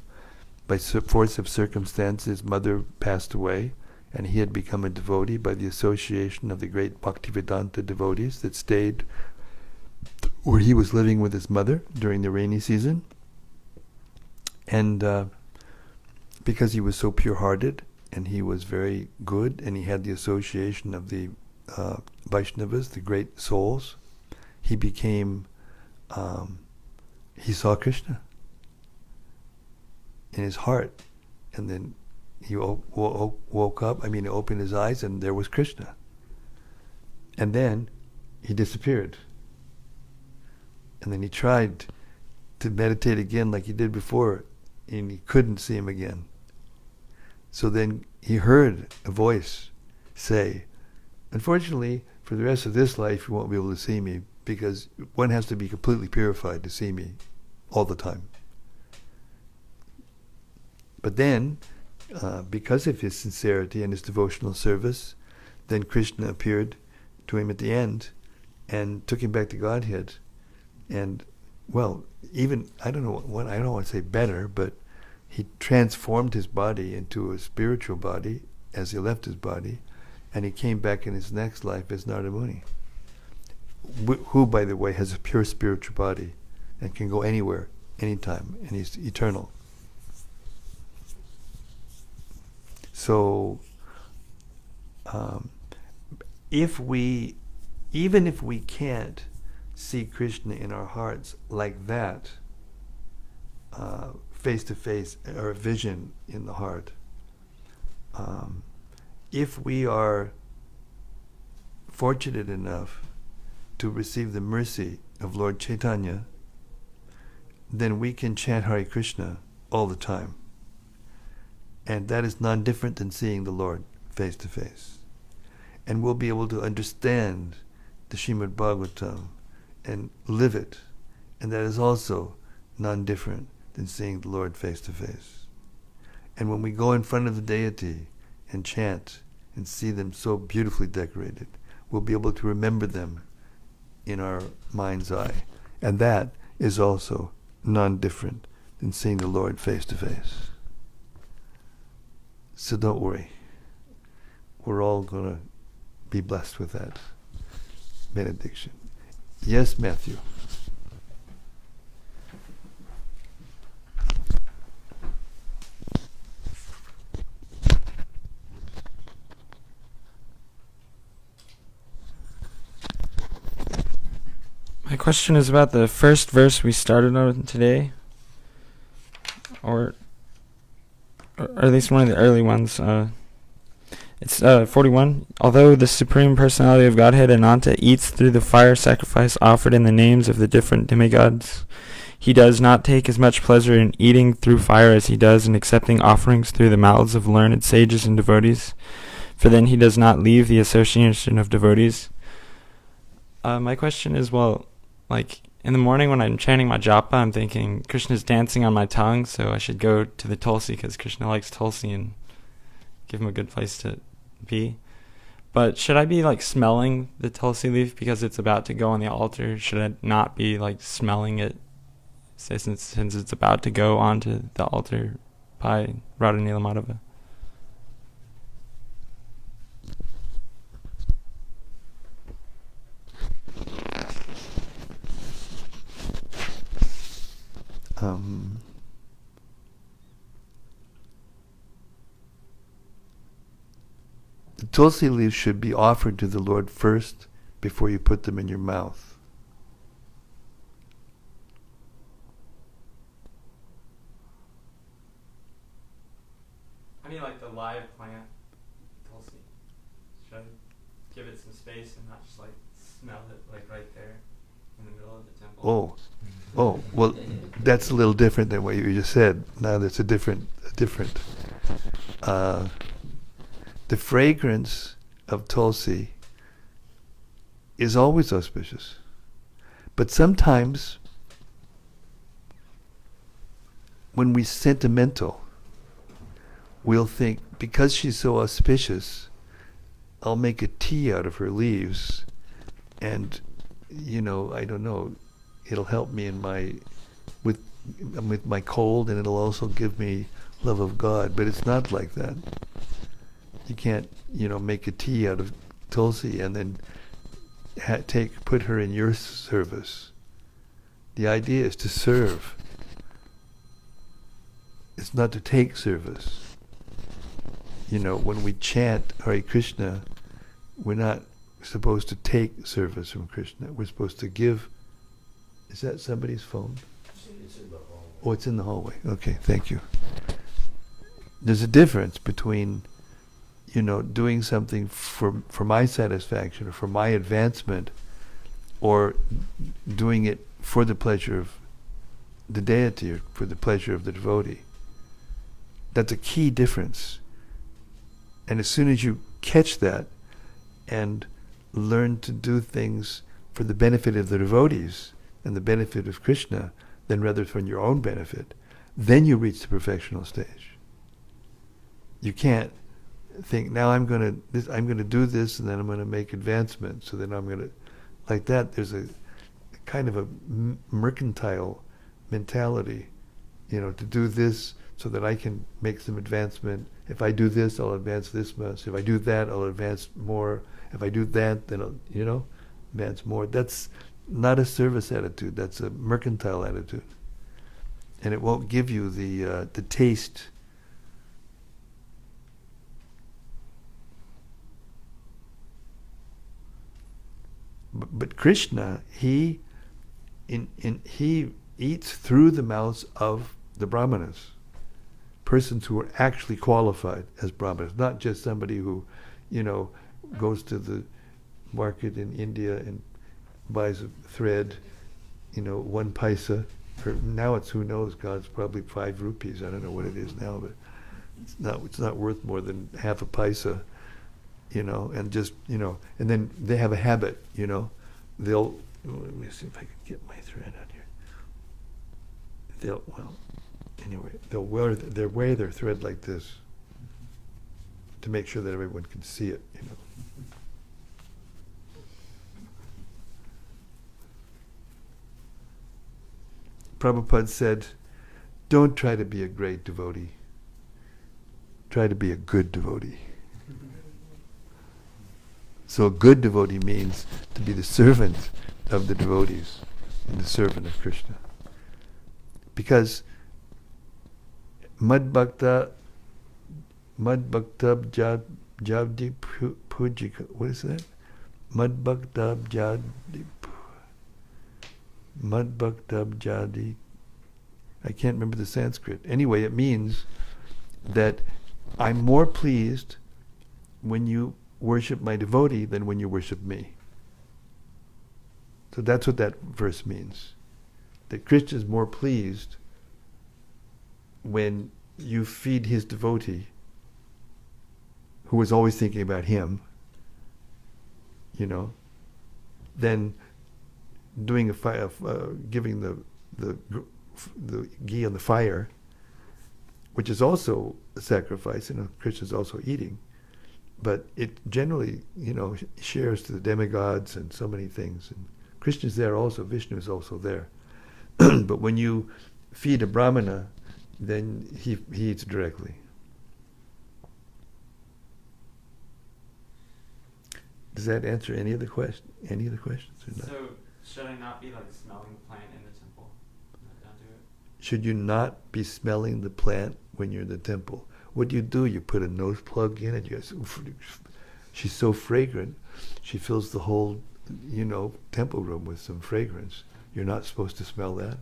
By force of circumstance, his mother passed away, and he had become a devotee by the association of the great Bhaktivedanta devotees that stayed where he was living with his mother during the rainy season. And because he was so pure-hearted, and he was very good, and he had the association of the Vaishnavas, the great souls, he became, he saw Krishna in his heart. And then he woke up, he opened his eyes, and there was Krishna. And then he disappeared. And then he tried to meditate again like he did before, and he couldn't see him again. So then he heard a voice say, unfortunately, for the rest of this life, you won't be able to see me, because one has to be completely purified to see me all the time. But then, because of his sincerity and his devotional service, then Krishna appeared to him at the end and took him back to Godhead. And, well, even, I don't want to say better, but he transformed his body into a spiritual body as he left his body, and he came back in his next life as Narada Muni, who, by the way, has a pure spiritual body and can go anywhere, anytime, and he's eternal. So, even if we can't see Krishna in our hearts like that, face to face, or a vision in the heart, if we are fortunate enough to receive the mercy of Lord Chaitanya, then we can chant Hare Krishna all the time. And that is non-different than seeing the Lord face to face. And we'll be able to understand the Srimad-Bhagavatam and live it. And that is also non-different than seeing the Lord face to face. And when we go in front of the deity and chant and see them so beautifully decorated, we'll be able to remember them in our mind's eye. And that is also non-different than seeing the Lord face to face. So don't worry. We're all going to be blessed with that benediction. Yes, Matthew. My question is about the first verse we started on today, or at least one of the early ones. It's 41. Although the Supreme Personality of Godhead, Ananta, eats through the fire sacrifice offered in the names of the different demigods, he does not take as much pleasure in eating through fire as he does in accepting offerings through the mouths of learned sages and devotees, for then he does not leave the association of devotees. My question is, well, like, in the morning when I'm chanting my japa, I'm thinking Krishna's dancing on my tongue, so I should go to the tulsi because Krishna likes tulsi and give him a good place to be. But should I be like smelling the tulsi leaf because it's about to go on the altar? Should I not be like smelling it since it's about to go onto the altar by Radha Nila Madhava? The tulsi leaves should be offered to the Lord first before you put them in your mouth. I mean, like the live plant tulsi. Should I give it some space and not just like smell it like right there in the middle of the temple? Oh, well, that's a little different than what you just said. Now that's a different. The fragrance of tulsi is always auspicious, but sometimes when we're sentimental, we'll think, because she's so auspicious, I'll make a tea out of her leaves, and I don't know, it'll help me in with my cold, and it'll also give me love of God. But it's not like that. You can't, make a tea out of tulsi and then put her in your service. The idea is to serve. it's not to take service. When we chant Hare Krishna, we're not supposed to take service from Krishna. We're supposed to give. Is that somebody's phone? It's in the hallway. Oh, it's in the hallway. Okay, thank you. There's a difference between, doing something for my satisfaction or for my advancement, or doing it for the pleasure of the deity or for the pleasure of the devotee. That's a key difference. And as soon as you catch that and learn to do things for the benefit of the devotees and the benefit of Krishna, then rather for your own benefit, then you reach the perfectional stage. You can't think, now I'm going to do this, and then I'm going to make advancement, so then I'm going to, like that. There's a kind of a mercantile mentality, to do this so that I can make some advancement. If I do this, I'll advance this much. If I do that, I'll advance more. If I do that, then I'll, advance more. That's not a service attitude. That's a mercantile attitude, and it won't give you the taste. But Krishna, he eats through the mouths of the brahmanas, persons who are actually qualified as brahmanas, not just somebody who, goes to the market in India and buys a thread, 1 paisa. Or now it's, who knows, God, it's probably 5 rupees. I don't know what it is now, but it's not worth more than half a paisa. And just, and then they have a habit, they'll, let me see if I can get my thread out here. They'll wear their thread like this to make sure that everyone can see it, Prabhupada said, don't try to be a great devotee. Try to be a good devotee. So a good devotee means to be the servant of the devotees and the servant of Krishna. Because Madbhakta Javdi Pujika, what is that? Madbhakta Jadi, I can't remember the Sanskrit. Anyway, it means that I'm more pleased when you worship my devotee than when you worship me. So that's what that verse means. That Krishna is more pleased when you feed his devotee, who is always thinking about him, than doing giving the ghee on the fire, which is also a sacrifice. Krishna is also eating. But it generally, shares to the demigods and so many things. And Krishna is there also, Vishnu is also there. But when you feed a brahmana, then he eats directly. Does that answer any of the questions or not? So should I not be smelling the plant in the temple? Not do it? Should you not be smelling the plant when you're in the temple? What do? You put a nose plug in it. She's so fragrant, she fills the whole, temple room with some fragrance. You're not supposed to smell that.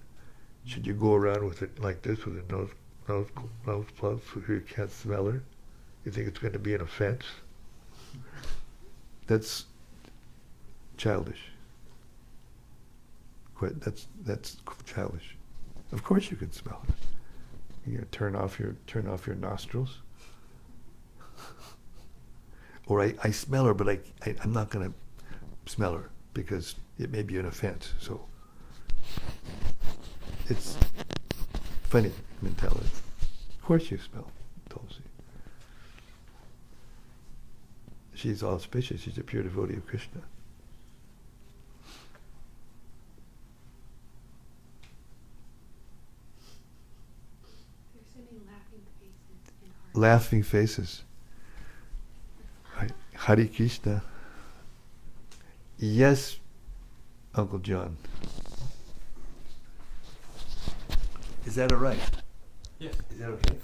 Should you go around with it like this, with a nose plug, so you can't smell her? You think it's going to be an offense? That's childish. That's childish. Of course you can smell it. You turn off your nostrils. Or I smell her, but I'm not going to smell her because it may be an offense. So it's funny mentality. Of course you smell Tulsi. She's auspicious. She's a pure devotee of Krishna. Laughing faces. Hare Krishna. Yes, Uncle John. Is that all right? Yes. Is that okay?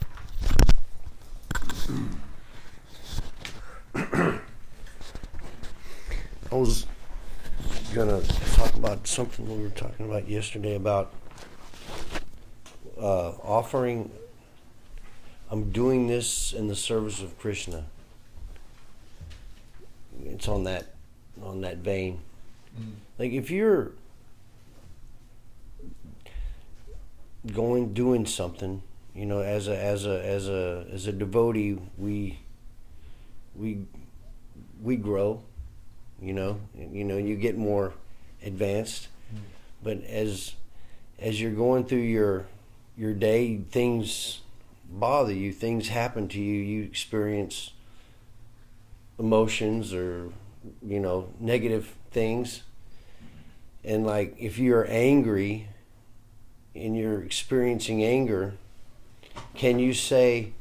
I was gonna talk about something we were talking about yesterday about offering. I'm doing this in the service of Krishna. It's on that vein. Like if you're doing something, you know, as a devotee, we grow, you know, you get more advanced. But as you're going through your day, things bother you, things happen to you, you experience emotions or, you know, negative things. And like if you're angry and you're experiencing anger, can you say,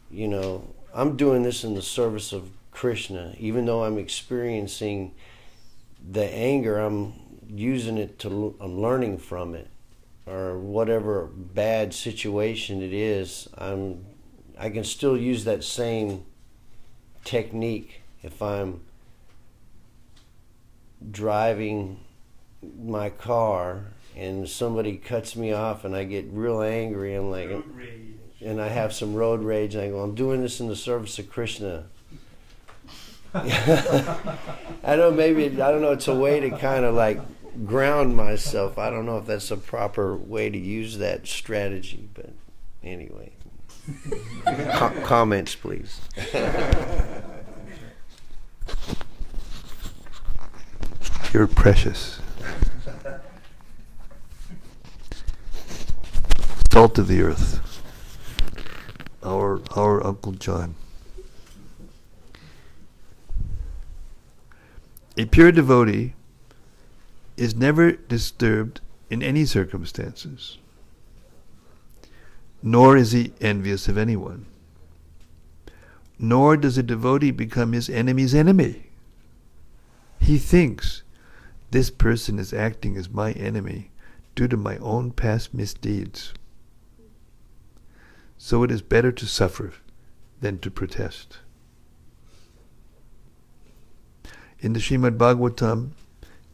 you know, I'm doing this in the service of Krishna, even though I'm experiencing the anger, I'm using it I'm learning from it, or whatever bad situation it is, I can still use that same technique if I'm driving my car and somebody cuts me off and I get real angry. I'm like, and I have some road rage, and I go, I'm doing this in the service of Krishna. I don't know, it's a way to kind of like ground myself. I don't know if that's a proper way to use that strategy, but anyway. Comments, please. You're precious. Salt of the earth. Our Uncle John. A pure devotee is never disturbed in any circumstances, nor is he envious of anyone. Nor does a devotee become his enemy's enemy. He thinks, this person is acting as my enemy due to my own past misdeeds. So it is better to suffer than to protest. In the Srimad-Bhagavatam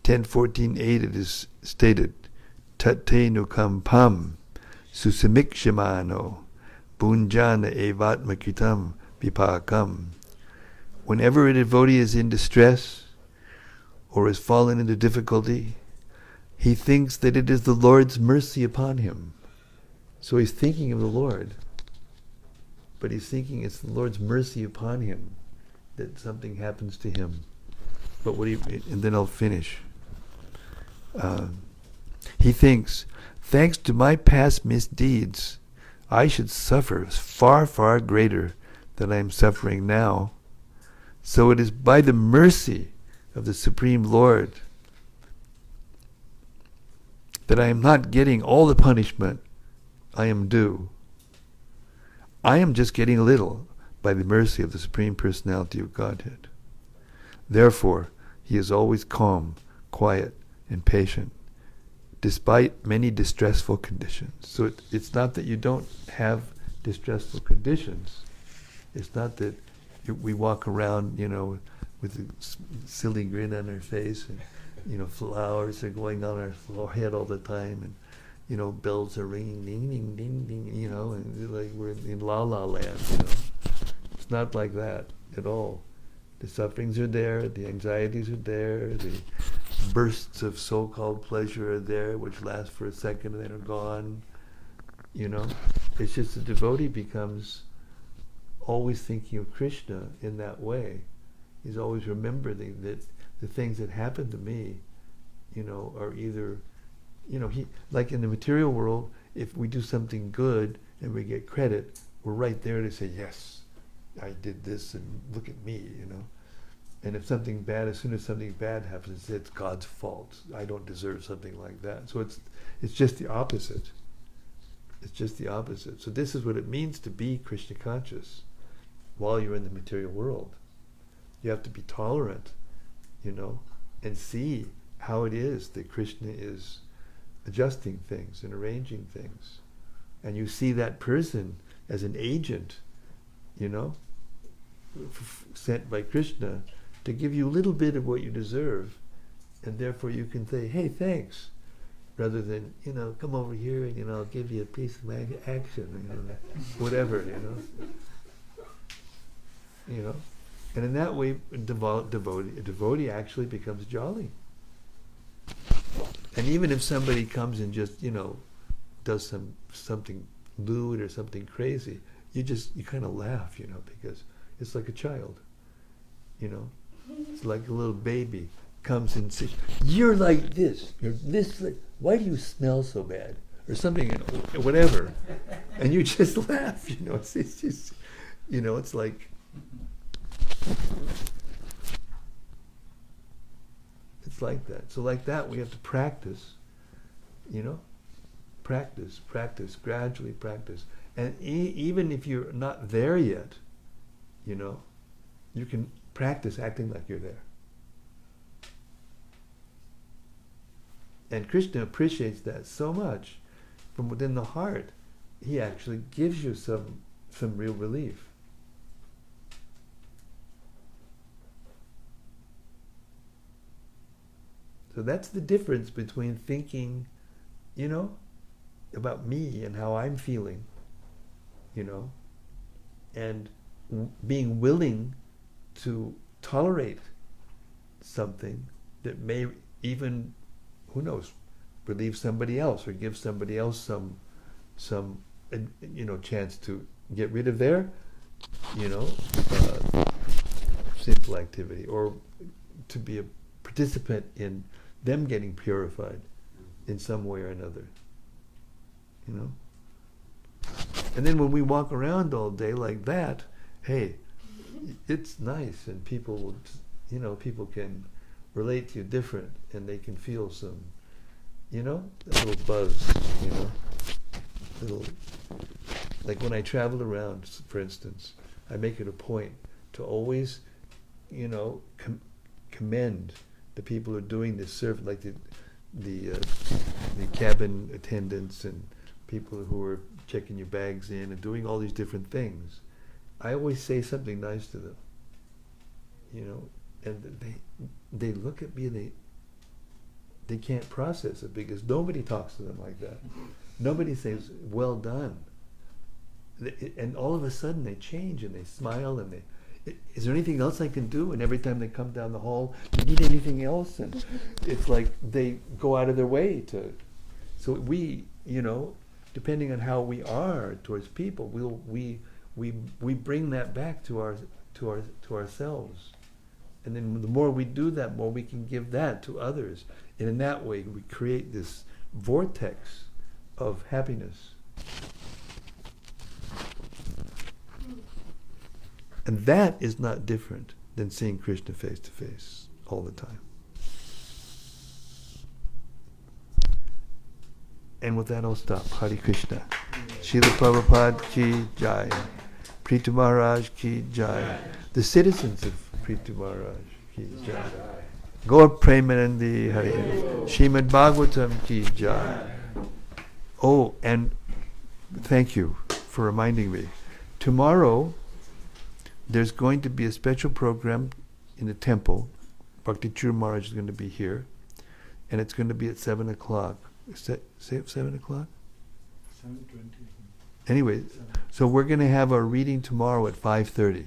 10.14.8 it is stated, Tate nukampam susamikshimano bunjana evatmakitam vipakam. Whenever a devotee is in distress or has fallen into difficulty, he thinks that it is the Lord's mercy upon him. So he's thinking of the Lord, but he's thinking it's the Lord's mercy upon him that something happens to him. But and then I'll finish. He thinks, thanks to my past misdeeds, I should suffer far, far greater than I am suffering now. So it is by the mercy of the Supreme Lord that I am not getting all the punishment I am due. I am just getting a little by the mercy of the Supreme Personality of Godhead. Therefore, he is always calm, quiet, and patient, despite many distressful conditions. So it's not that you don't have distressful conditions. It's not that we walk around, with a silly grin on our face, and flowers are going on our forehead all the time, and bells are ringing, ding, ding, ding, ding, and like we're in La La Land. It's not like that at all. The sufferings are there, the anxieties are there, the bursts of so-called pleasure are there, which last for a second and then are gone. It's just the devotee becomes always thinking of Krishna in that way. He's always remembering that the things that happen to me, are either, he, like in the material world, if we do something good and we get credit, we're right there to say, yes, I did this and look at me, And if something bad, as soon as something bad happens, it's God's fault. I don't deserve something like that. So it's just the opposite. It's just the opposite. So this is what it means to be Krishna conscious while you're in the material world. You have to be tolerant, and see how it is that Krishna is adjusting things and arranging things. and you see that person as an agent, sent by Krishna to give you a little bit of what you deserve, and therefore you can say, hey, thanks, rather than, come over here and, I'll give you a piece of my action, whatever, And in that way, a devotee actually becomes jolly. And even if somebody comes and just, does something lewd or something crazy, you kind of laugh, because it's like a child, It's like a little baby comes and says, you're like this, why do you smell so bad? Or something, whatever. And you just laugh, it's just, it's like, it's like that. So like that, we have to practice, practice, gradually practice. And even if you're not there yet, you can practice acting like you're there. And Krishna appreciates that so much. From within the heart, he actually gives you some real relief. So that's the difference between thinking, about me and how I'm feeling, and being willing to tolerate something that may even, who knows, relieve somebody else or give somebody else some chance to get rid of their, sinful activity, or to be a participant in them getting purified in some way or another, And then when we walk around all day like that, hey, it's nice, and people will, people can relate to you different, and they can feel some, a little buzz, little, like when I travel around, for instance, I make it a point to always, commend the people who are doing this service, like the cabin attendants and people who are checking your bags in and doing all these different things. I always say something nice to them, and they look at me and they can't process it, because nobody talks to them like that. Nobody says, well done. And all of a sudden they change and they smile and is there anything else I can do? And every time they come down the hall, do you need anything else? And it's like they go out of their way to. So we, depending on how we are towards people, we bring that back to ourselves. And then the more we do that, more we can give that to others. And in that way, we create this vortex of happiness. And that is not different than seeing Krishna face to face all the time. And with that, I'll stop. Hare Krishna. Srila Prabhupada ki jai. Prthu Maharaj ki jai. The citizens of Prthu Maharaj ki jai. Gaur Premanandi Hare. Srimad-Bhagavatam ki jai. Oh, and thank you for reminding me. Tomorrow, there's going to be a special program in the temple. Bhakti Churu Maharaj is going to be here. And it's going to be at 7 o'clock. Say 7 o'clock? 7:20. Anyway, so we're going to have our reading tomorrow at 5:30.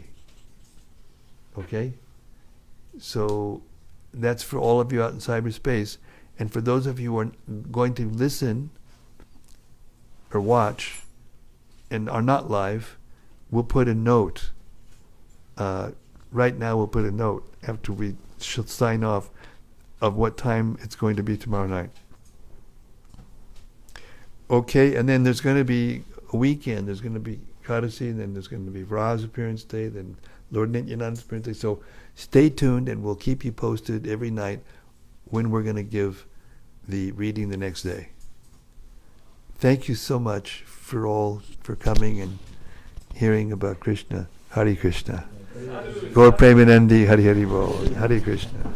Okay? So that's for all of you out in cyberspace. And for those of you who are going to listen or watch and are not live, we'll put a note. Right now we'll put a note after we should sign off of what time it's going to be tomorrow night. Okay, and then there's going to be a weekend. There's going to be Kadasi, and then there's going to be Ra's appearance day, then Lord Nityananda's appearance day. So stay tuned, and we'll keep you posted every night when we're going to give the reading the next day. Thank you so much for coming and hearing about Krishna. Hare Krishna. Gaur Premanandi Hari Hari Bol. Hare Krishna.